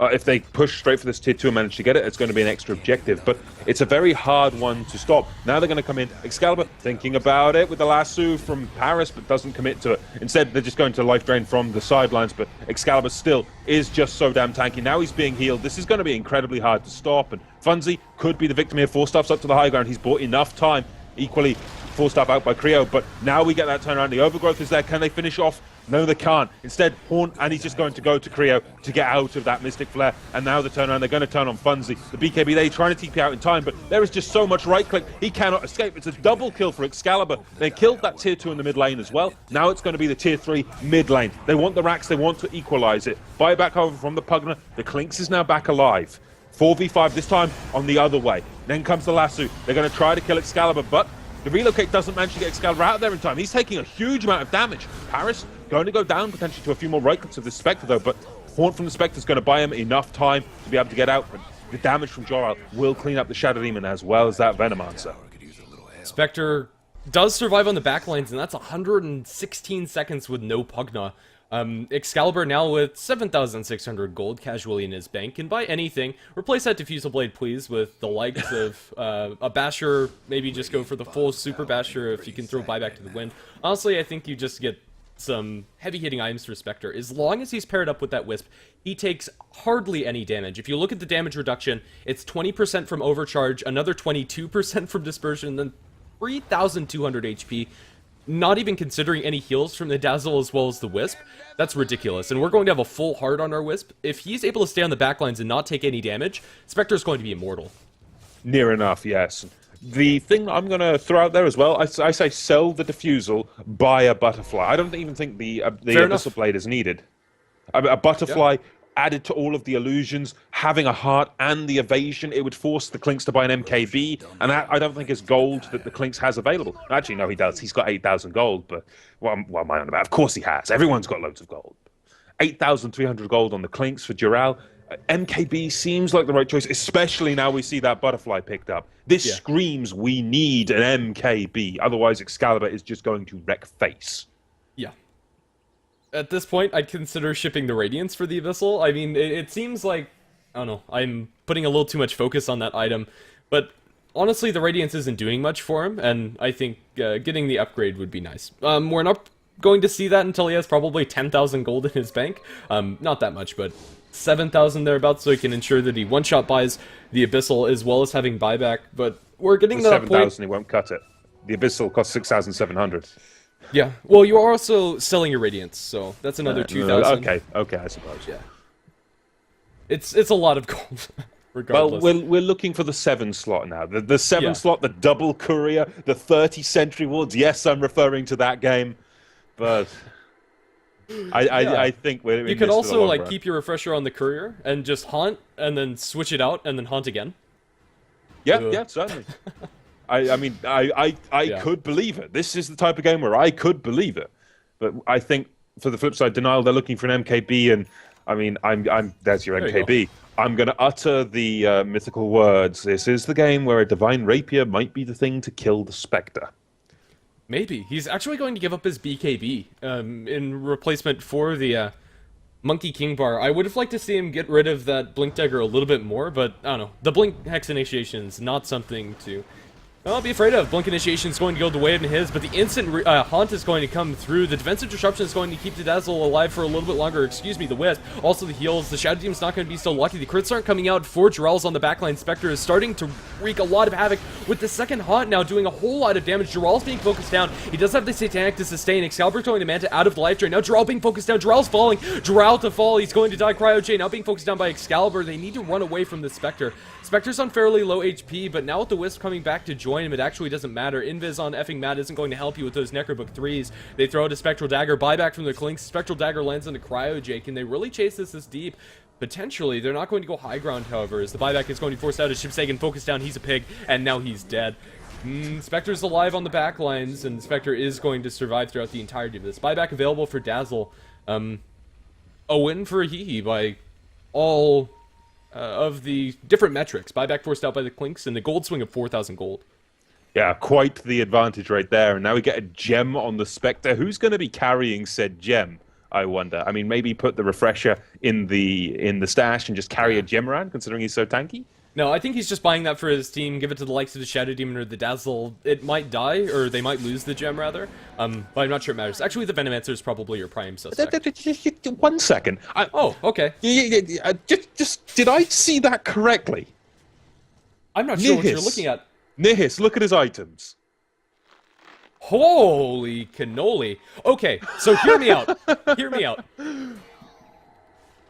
If they push straight for this tier 2 and manage to get it, it's going to be an extra objective, but it's a very hard one to stop. Now they're going to come in. Excalibur thinking about it with the lasso from Paris, but doesn't commit to it. Instead, they're just going to life drain from the sidelines, but Excalibur still is just so damn tanky. Now he's being healed. This is going to be incredibly hard to stop, and Funzy could be the victim here. 4 stuffs up to the high ground. He's bought enough time. Equally, 4 stuff out by Creo, but now we get that turnaround. The overgrowth is there. Can they finish off? No, they can't. Instead, Horn, and he's just going to go to Creo to get out of that Mystic Flare. And now the turnaround, they're going to turn on Funzy. The BKB, they're trying to TP out in time, but there is just so much right click. He cannot escape. It's a double kill for Excalibur. They killed that tier 2 in the mid lane as well. Now it's going to be the tier 3 mid lane. They want the racks. They want to equalize it. Buy back over from the Pugner. The Clinks is now back alive. 4v5 this time on the other way. Then comes the lasso. They're going to try to kill Excalibur, but the relocate doesn't manage to get Excalibur out there in time. He's taking a huge amount of damage. Paris going to go down potentially to a few more right clicks of this Spectre though, but Haunt from the Spectre is going to buy him enough time to be able to get out. But the damage from Jorel will clean up the Shadow Demon as well as that Venomancer. Spectre does survive on the backlines, and that's 116 seconds with no Pugna. Excalibur now with 7,600 gold casually in his bank, can buy anything. Replace that Diffusal Blade, please, with the likes of a Basher. Maybe just go for the full Super Basher if you can throw Buyback to the Wind. Honestly, I think you just get some heavy-hitting items for Spectre. As long as he's paired up with that Wisp, he takes hardly any damage. If you look at the damage reduction, it's 20% from Overcharge, another 22% from Dispersion, then 3,200 HP. Not even considering any heals from the Dazzle as well as the Wisp. That's ridiculous, and we're going to have a full heart on our Wisp. If he's able to stay on the backlines and not take any damage, Spectre's going to be immortal. Near enough, yes. The thing I'm going to throw out there as well, I say sell the Diffusal, buy a Butterfly. I don't even think the Abyssal Blade is needed. A Butterfly added to all of the illusions, having a heart and the evasion, it would force the Clinks to buy an MKB, and that I don't think is gold that the Clinks has available. Actually, no, he does. He's got 8,000 gold, but what am I on about? Of course he has. Everyone's got loads of gold. 8,300 gold on the Clinks for Jorel. MKB seems like the right choice, especially now we see that Butterfly picked up. This screams we need an MKB, otherwise Excalibur is just going to wreck face. Yeah. At this point, I'd consider shipping the Radiance for the Abyssal. I mean, it seems like, I don't know, I'm putting a little too much focus on that item, but honestly, the Radiance isn't doing much for him, and I think getting the upgrade would be nice. We're not going to see that until he has probably 10,000 gold in his bank. Not that much, but 7,000 thereabouts, so he can ensure that he one-shot buys the Abyssal as well as having buyback. But we're getting For to that point. 7,000, he won't cut it. The Abyssal costs 6,700. Yeah. Well, you are also selling your Radiance, so that's another 2,000. Okay, I suppose. Yeah. It's a lot of gold. Well, Regardless. we're looking for the 7 slot now. The 7 Yeah. slot, the double courier, the 30 sentry wards. Yes, I'm referring to that game, but I think we're. You could also like keep your refresher on the courier and just haunt, and then switch it out, and then haunt again. Yeah, certainly. I mean, I Yeah. could believe it. This is the type of game where I could believe it. But I think for the flip side, Denial, they're looking for an MKB, and I mean, there's your There you MKB. I'm going to utter the mythical words. This is the game where a Divine Rapier might be the thing to kill the Spectre. Maybe he's actually going to give up his BKB in replacement for the Monkey King bar. I would have liked to see him get rid of that Blink Dagger a little bit more, but I don't know. The Blink Hex Initiation is not something to be afraid of. Blink Initiation is going to go the way of his, but the instant Haunt is going to come through. The Defensive Disruption is going to keep the Dazzle alive for a little bit longer. Excuse me, the Wisp. Also the heals. The Shadow Demon's not going to be so lucky. The crits aren't coming out for Jarrell's on the backline. Spectre is starting to wreak a lot of havoc with the second Haunt now doing a whole lot of damage. Jarrell's being focused down. He does have the Satanic to sustain. Excalibur's going to Manta out of the life drain. Now Jarrell being focused down. Jarrell's falling. Jarrell to fall. He's going to die. Cryo J now being focused down by Excalibur. They need to run away from the Spectre. Spectre's on fairly low HP, but now with the Wisp coming back to join him, it actually doesn't matter. Invis on effing Matt isn't going to help you with those Necrobook 3s. They throw out a Spectral Dagger, buyback from the Clinks. Spectral Dagger lands into Cryo J. Can they really chase this deep? Potentially. They're not going to go high ground, however, as the buyback is going to be forced out as Shipsagan focused down. He's a pig, and now he's dead. Spectre's alive on the back lines, and Spectre is going to survive throughout the entirety of this. Buyback available for Dazzle. A win for hehe by all of the different metrics. Buyback forced out by the Clinks, and the gold swing of 4,000 gold. Yeah, quite the advantage right there. And now we get a gem on the Spectre. Who's going to be carrying said gem, I wonder? I mean, maybe put the refresher in the stash and just carry a gem around, considering he's so tanky? No, I think he's just buying that for his team, give it to the likes of the Shadow Demon or the Dazzle. It might die, or they might lose the gem, rather. But I'm not sure it matters. Actually, the Venomancer is probably your prime suspect. 1 second. Oh, okay. Just did I see that correctly? I'm not sure what you're Nihis. looking at. Nihis, look at his items. Holy cannoli. Okay, so hear me out. Hear me out.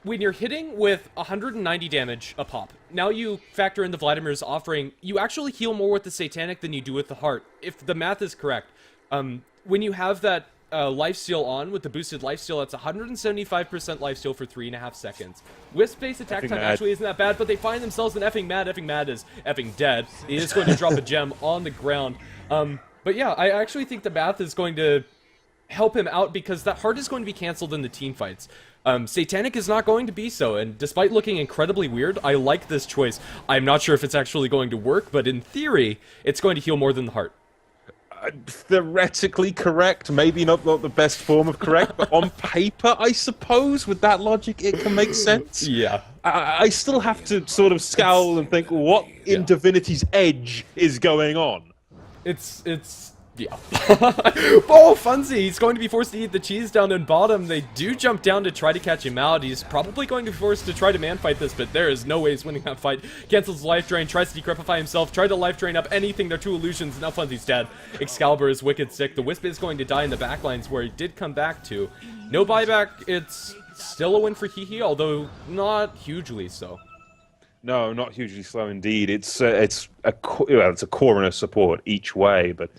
When you're hitting with 190 damage a pop, now you factor in the Vladimir's offering, you actually heal more with the Satanic than you do with the Heart, if the math is correct. When you have that lifesteal on with the boosted lifesteal, that's 175% lifesteal for 3.5 seconds. Wisp-based attack time actually isn't that bad, but they find themselves in effing mad. Effing mad is effing dead. He is going to drop a gem on the ground. But yeah, I actually think the math is going to help him out because that Heart is going to be cancelled in the team fights. Satanic is not going to be so, and despite looking incredibly weird, I like this choice. I'm not sure if it's actually going to work, but in theory, it's going to heal more than the Heart. Theoretically correct, maybe not the best form of correct, but on paper, I suppose, with that logic, it can make sense. Yeah. I still have to sort of scowl and think, what in Divinity's Edge is going on? Yeah. Oh, Funzy! He's going to be forced to eat the cheese down in bottom. They do jump down to try to catch him out. He's probably going to be forced to try to man-fight this, but there is no way he's winning that fight. Cancels life drain, tries to decrepify himself, tried to life drain up anything. They're 2 illusions. Now Funzy's dead. Excalibur is wicked sick. The Wisp is going to die in the backlines where he did come back to. No buyback. It's still a win for hehe, although not hugely so. No, not hugely slow indeed. It's a coroner support each way, but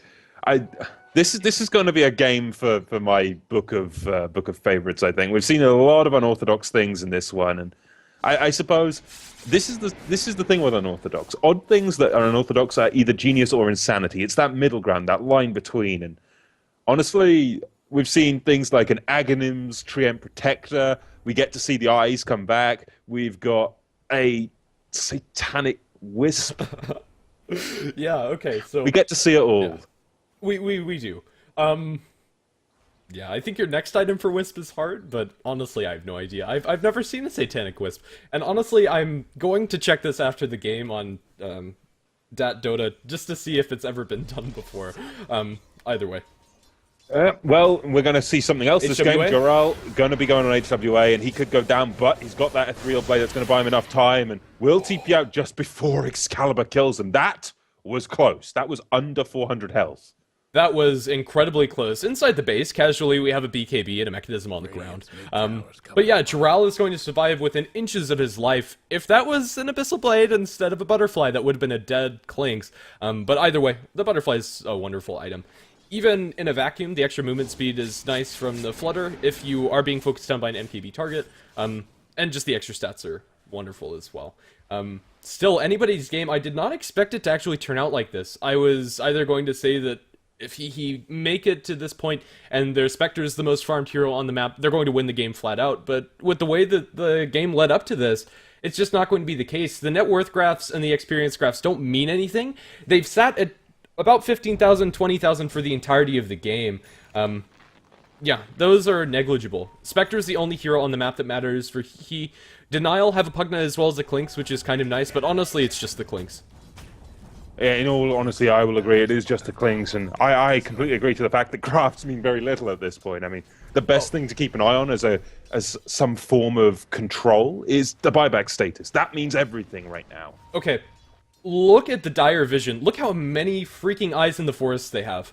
this is going to be a game for my book of favorites. I think we've seen a lot of unorthodox things in this one, and I suppose this is the thing with unorthodox. Odd things that are unorthodox are either genius or insanity. It's that middle ground, that line between. And honestly, we've seen things like an Aghanim's Treant Protector. We get to see the eyes come back. We've got a Satanic Wisp. Yeah. Okay. So we get to see it all. Yeah. We do. Yeah, I think your next item for Wisp is Heart, but honestly, I have no idea. I've never seen a Satanic Wisp, and honestly, I'm going to check this after the game on Dota just to see if it's ever been done before. Either way. Well, we're going to see something else this game. HWA? Joral going to be going on HWA, and he could go down, but he's got that ethereal blade that's going to buy him enough time, and will TP out just before Excalibur kills him. That was close. That was under 400 health. That was incredibly close. Inside the base, casually, we have a BKB and a mechanism on the ground. But yeah, Joral is going to survive within inches of his life. If that was an Abyssal Blade instead of a Butterfly, that would have been a dead Clinks. But either way, the Butterfly is a wonderful item. Even in a vacuum, the extra movement speed is nice from the Flutter if you are being focused on by an MKB target. And just the extra stats are wonderful as well. Still, anybody's game, I did not expect it to actually turn out like this. I was either going to say that if he make it to this point and their Spectre is the most farmed hero on the map, they're going to win the game flat out. But with the way that the game led up to this, it's just not going to be the case. The net worth graphs and the experience graphs don't mean anything. They've sat at about 15,000, 20,000 for the entirety of the game. Yeah, those are negligible. Spectre is the only hero on the map that matters for he. Denial have a Pugna as well as the Clinks, which is kind of nice, but honestly, it's just the Clinks. Yeah, in all honesty, I will agree. It is just the Clings, and I completely agree to the fact that crafts mean very little at this point. I mean, the best thing to keep an eye on as some form of control is the buyback status. That means everything right now. Okay, look at the dire vision. Look how many freaking eyes in the forest they have.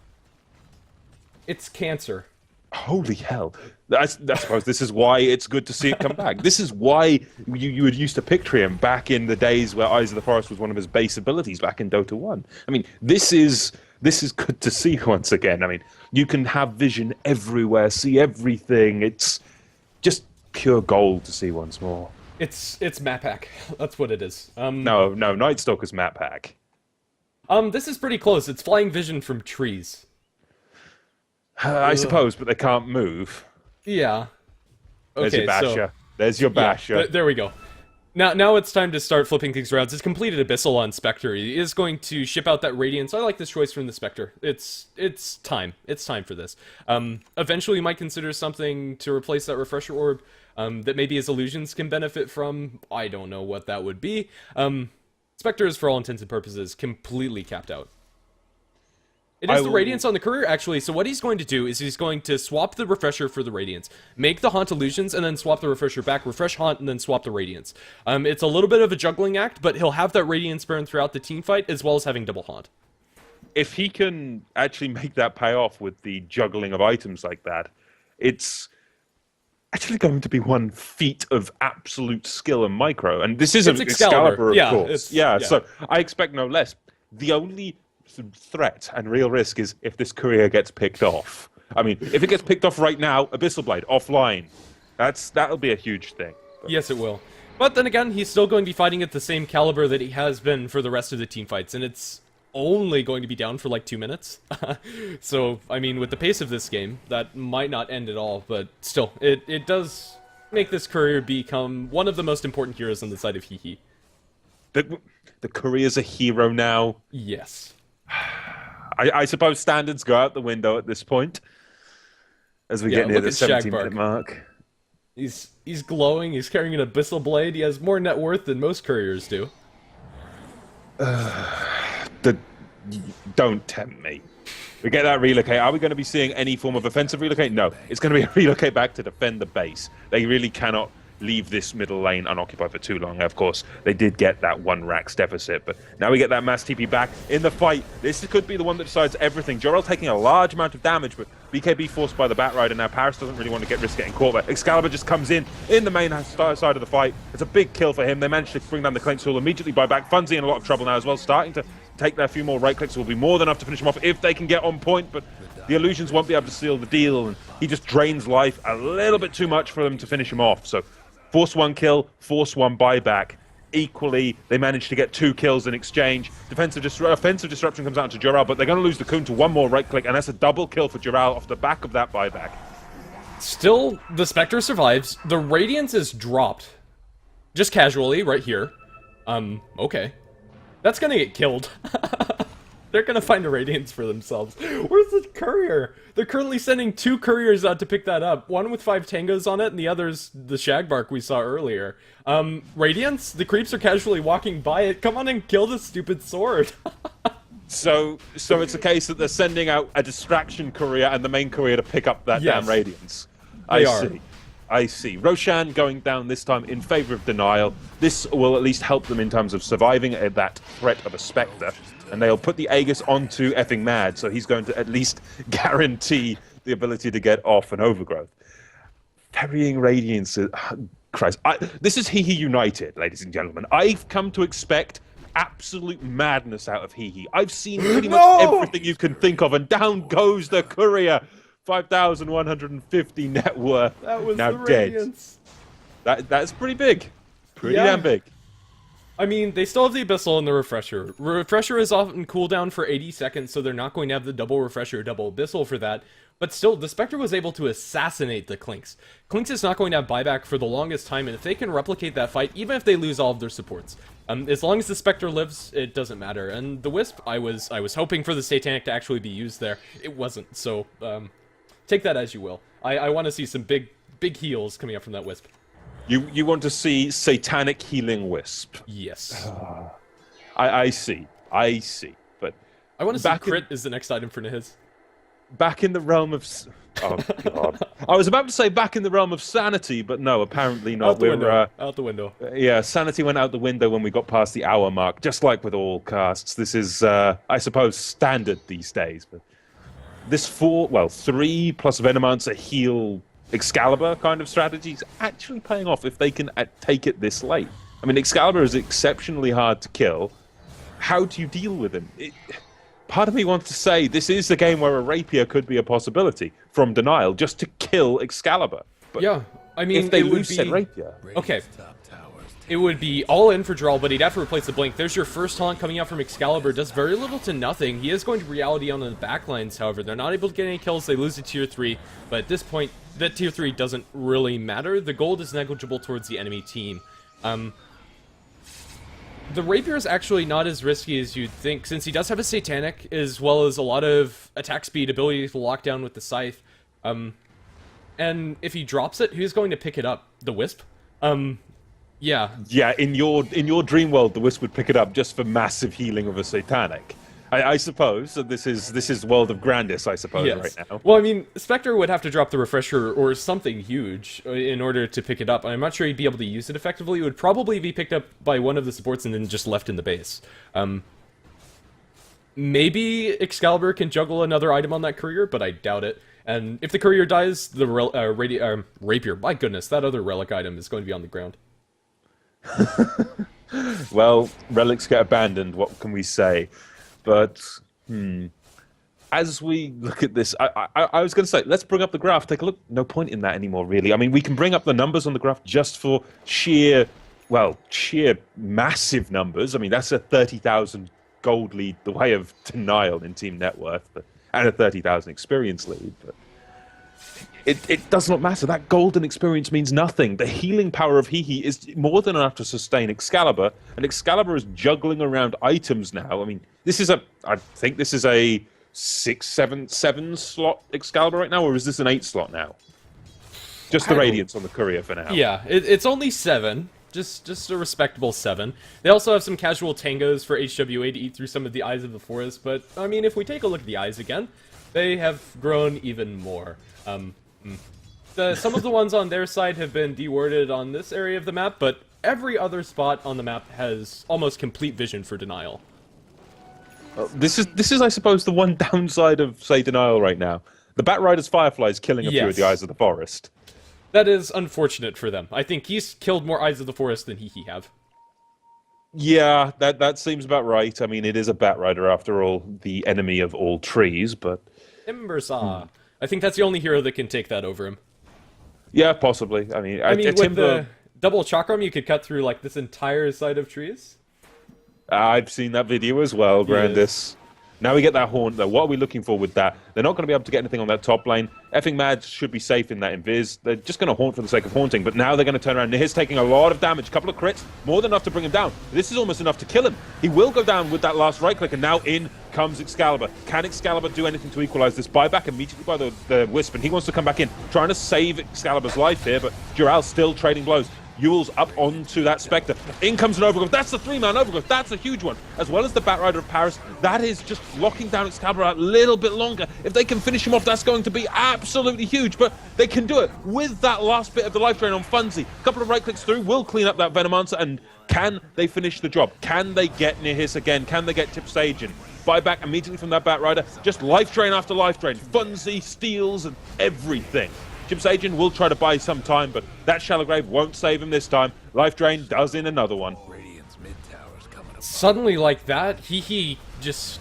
It's cancer. Holy hell. I suppose this is why it's good to see it come back. This is why you would used to picture him back in the days where Eyes of the Forest was one of his base abilities back in Dota 1. I mean, this is good to see once again. I mean, you can have vision everywhere, see everything. It's just pure gold to see once more. It's map hack. That's what it is. No, Night Stalker's map hack. This is pretty close. It's flying vision from trees. I suppose, but they can't move. Yeah. There's Okay, your basher. There's your basher. Yeah, there we go. Now it's time to start flipping things around. It's completed Abyssal on Spectre. He is going to ship out that Radiance. I like this choice from the Spectre. It's time. It's time for this. Eventually you might consider something to replace that Refresher Orb that maybe his illusions can benefit from. I don't know what that would be. Spectre is, for all intents and purposes, completely capped out. It is the Radiance on the Courier, actually, so what he's going to do is he's going to swap the Refresher for the Radiance, make the Haunt illusions, and then swap the Refresher back, refresh Haunt, and then swap the Radiance. It's a little bit of a juggling act, but he'll have that Radiance burn throughout the team fight, as well as having double Haunt. If he can actually make that pay off with the juggling of items like that, it's actually going to be one feat of absolute skill and micro. And this is an Excalibur, of course. Yeah, so I expect no less. The only threat and real risk is if this courier gets picked off. I mean, if it gets picked off right now, Abyssal Blade offline, that'll be a huge thing. But yes, it will. But then again, he's still going to be fighting at the same caliber that he has been for the rest of the team fights, and it's only going to be down for like 2 minutes. So, I mean, with the pace of this game, that might not end at all, but still, it does make this courier become one of the most important heroes on the side of hehe. The courier's a hero now. Yes. I suppose standards go out the window at this point, as we get near the 17-minute mark. He's glowing, he's carrying an Abyssal Blade, he has more net worth than most couriers do. Don't tempt me. We get that relocate. Are we going to be seeing any form of offensive relocate? No. It's going to be a relocate back to defend the base. They really cannot leave this middle lane unoccupied for too long. Of course, they did get that 1 Rax deficit, but now we get that mass TP back in the fight. This could be the one that decides everything. Jorel taking a large amount of damage, but BKB forced by the Batrider. Now Paris doesn't really want to risk getting caught, but Excalibur just comes in the main side of the fight. It's a big kill for him. They managed to bring down the Clinks, who will immediately buy back. Funzy in a lot of trouble now as well, starting to take their few more right clicks. Will be more than enough to finish him off if they can get on point, but the illusions won't be able to seal the deal, and he just drains life a little bit too much for them to finish him off. So force 1 kill, force 1 buyback. Equally, they managed to get 2 kills in exchange. Offensive disruption comes out to Joral, but they're going to lose the Kun to 1 more right click, and that's a double kill for Joral off the back of that buyback. Still, the Spectre survives. The Radiance is dropped. Just casually, right here. Okay. That's gonna get killed. They're gonna find a Radiance for themselves. Where's the courier? They're currently sending 2 couriers out to pick that up. One with 5 tangos on it, and the other's the Shagbark we saw earlier. Radiance? The creeps are casually walking by it. Come on and kill this stupid sword. So it's a case that they're sending out a distraction courier and the main courier to pick up that damn radiance. I see. Roshan going down this time in favor of Denial. This will at least help them in terms of surviving that threat of a Spectre. And they'll put the Aegis onto effing Mad, so he's going to at least guarantee the ability to get off an Overgrowth. Ferrying Radiance... Christ. This is Hehe United, ladies and gentlemen. I've come to expect absolute madness out of Hehe. I've seen pretty much everything you can think of, and down goes the courier. 5,150 net worth. That was now the dead. Radiance. That's pretty big. Pretty damn big. I mean, they still have the Abyssal and the Refresher. Refresher is often cooldown for 80 seconds, so they're not going to have the double Refresher, double Abyssal for that. But still, the Spectre was able to assassinate the Clinks. Clinks is not going to have buyback for the longest time, and if they can replicate that fight, even if they lose all of their supports, as long as the Spectre lives, it doesn't matter. And the Wisp, I was hoping for the Satanic to actually be used there. It wasn't, so take that as you will. I want to see some big heals coming up from that Wisp. You want to see Satanic Healing Wisp? Yes. I see. But I want to see Crit is the next item for Nihiz. Back in the realm of... Oh, God. I was about to say back in the realm of sanity, but no, apparently not. Out the window. Yeah, sanity went out the window when we got past the hour mark, just like with all casts. This is, I suppose, standard these days. But this 3 plus Venomancer heal Excalibur kind of strategy is actually paying off if they can take it this late. I mean, Excalibur is exceptionally hard to kill. How do you deal with him? Part of me wants to say this is the game where a Rapier could be a possibility from Denial, just to kill Excalibur. But yeah, I mean, if they lose said Rapier... Okay. It would be all in for Drawl, but he'd have to replace the Blink. There's your first taunt coming out from Excalibur. Does very little to nothing. He is going to Reality on the backlines, however. They're not able to get any kills. They lose to Tier 3. But at this point, that Tier 3 doesn't really matter. The gold is negligible towards the enemy team. The Rapier is actually not as risky as you'd think, since he does have a Satanic, as well as a lot of attack speed, ability to lock down with the Scythe. And if he drops it, who's going to pick it up? The Wisp? Yeah. Yeah, in your dream world, the Wisp would pick it up just for massive healing of a Satanic. I suppose. So this is World of Grandis, I suppose, right now. Well, I mean, Spectre would have to drop the Refresher or something huge in order to pick it up. I'm not sure he'd be able to use it effectively. It would probably be picked up by one of the supports and then just left in the base. Maybe Excalibur can juggle another item on that courier, but I doubt it. And if the courier dies, the Rapier, my goodness, that other relic item is going to be on the ground. Well, relics get abandoned, what can we say? But, as we look at this, I was going to say, let's bring up the graph, take a look. No point in that anymore, really. I mean, we can bring up the numbers on the graph just for sheer massive numbers. I mean, that's a 30,000 gold lead, the way of Denial in team net worth, and a 30,000 experience lead. But it does not matter. That golden experience means nothing. The healing power of Hehe is more than enough to sustain Excalibur, and Excalibur is juggling around items now. I mean, I think this is a 6, 7 slot Excalibur right now, or is this an 8 slot now? Just the Radiance on the courier for now. Yeah, it's only 7. Just a respectable 7. They also have some casual tangos for HWA to eat through some of the Eyes of the Forest, but, I mean, if we take a look at the Eyes again, they have grown even more. Some of the ones on their side have been dewarded on this area of the map, but every other spot on the map has almost complete vision for Denial. This is, I suppose, the one downside of, say, Denial right now. The Batrider's Firefly is killing a few of the Eyes of the Forest. That is unfortunate for them. I think he's killed more Eyes of the Forest than Hehe have. Yeah, that seems about right. I mean, it is a Batrider, after all, the enemy of all trees, but... Timbersaw. I think that's the only hero that can take that over him. Yeah, possibly. I mean with the double chakram, you could cut through, like, this entire side of trees. I've seen that video as well, Grandis. Yes. Now we get that Haunt, though. What are we looking for with that? They're not going to be able to get anything on that top lane. Effing Mad should be safe in that Invis. They're just going to Haunt for the sake of haunting, but now they're going to turn around. Nihir's taking a lot of damage, couple of crits, more than enough to bring him down. This is almost enough to kill him. He will go down with that last right click, and now in comes Excalibur. Can Excalibur do anything to equalize this? Buyback immediately by the Wisp, and he wants to come back in, trying to save Excalibur's life here, but Dural's still trading blows. Yule's up onto that Spectre. In comes an Overgrowth. That's the 3-man Overgrowth. That's a huge one. As well as the Batrider of Paris. That is just locking down Excalibur a little bit longer. If they can finish him off, that's going to be absolutely huge. But they can do it with that last bit of the life drain on Funzy. A couple of right clicks through will clean up that Venomancer. And can they finish the job? Can they get near Hiss again? Can they get Tip Sage in? Buyback immediately from that Batrider. Just life drain after life drain. Funzy, steals, and everything. Chip Sage will try to buy some time, but that Shallow Grave won't save him this time. Life drain does in another one. Suddenly, like that, hehe just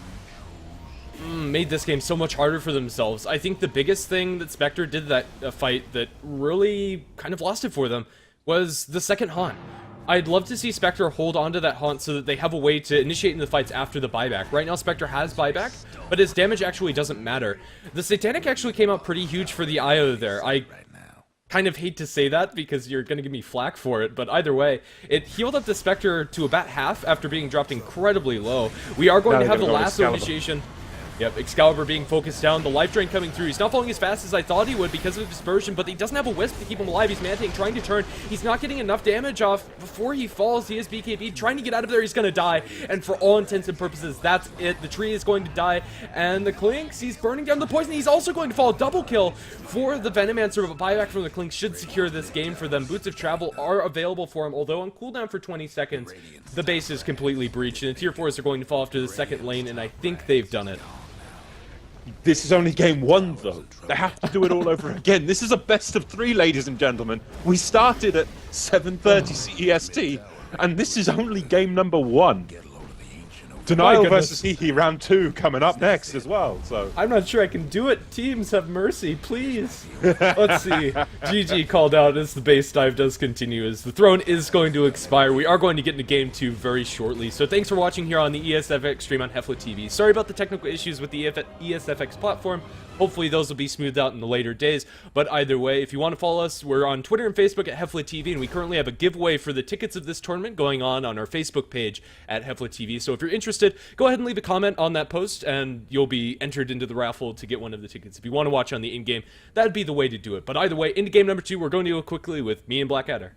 made this game so much harder for themselves. I think the biggest thing that Spectre did that fight that really kind of lost it for them was the second haunt. I'd love to see Spectre hold on to that haunt so that they have a way to initiate in the fights after the buyback. Right now, Spectre has buyback, but his damage actually doesn't matter. The Satanic actually came out pretty huge for the IO there. I kind of hate to say that because you're going to give me flack for it, but either way, it healed up the Spectre to about half after being dropped incredibly low. We are going to have the lasso initiation. Yep, Excalibur being focused down, the life drain coming through. He's not falling as fast as I thought he would because of dispersion, but he doesn't have a wisp to keep him alive. He's manting, trying to turn. He's not getting enough damage off before he falls. He is BKB, trying to get out of there. He's going to die, and for all intents and purposes, that's it. The tree is going to die, and the Clinks, he's burning down the poison. He's also going to fall. Double kill for the Venomancer, but buyback from the Clinks should secure this game for them. Boots of Travel are available for him, although on cooldown for 20 seconds, the base is completely breached, and the tier 4s are going to fall off to the second lane, and I think they've done it. This is only game 1, though. They have to do it all over again. This is a best of 3, ladies and gentlemen. We started at 7:30 CEST, and this is only game number 1. Denial versus hehe round 2 coming up next as well. So I'm not sure I can do it. Teams, have mercy, please. Let's see. GG called out as the base dive does continue, as the throne is going to expire. We are going to get into game 2 very shortly. So thanks for watching here on the ESFX stream on HeflaTV. Sorry about the technical issues with the ESFX platform. Hopefully those will be smoothed out in the later days. But either way, if you want to follow us, we're on Twitter and Facebook at HeflaTV, and we currently have a giveaway for the tickets of this tournament going on our Facebook page at HeflaTV. So if you're interested, go ahead and leave a comment on that post, and you'll be entered into the raffle to get one of the tickets. If you want to watch on the in-game, that'd be the way to do it. But either way, into game number 2, we're going to go quickly with me and Blackadder.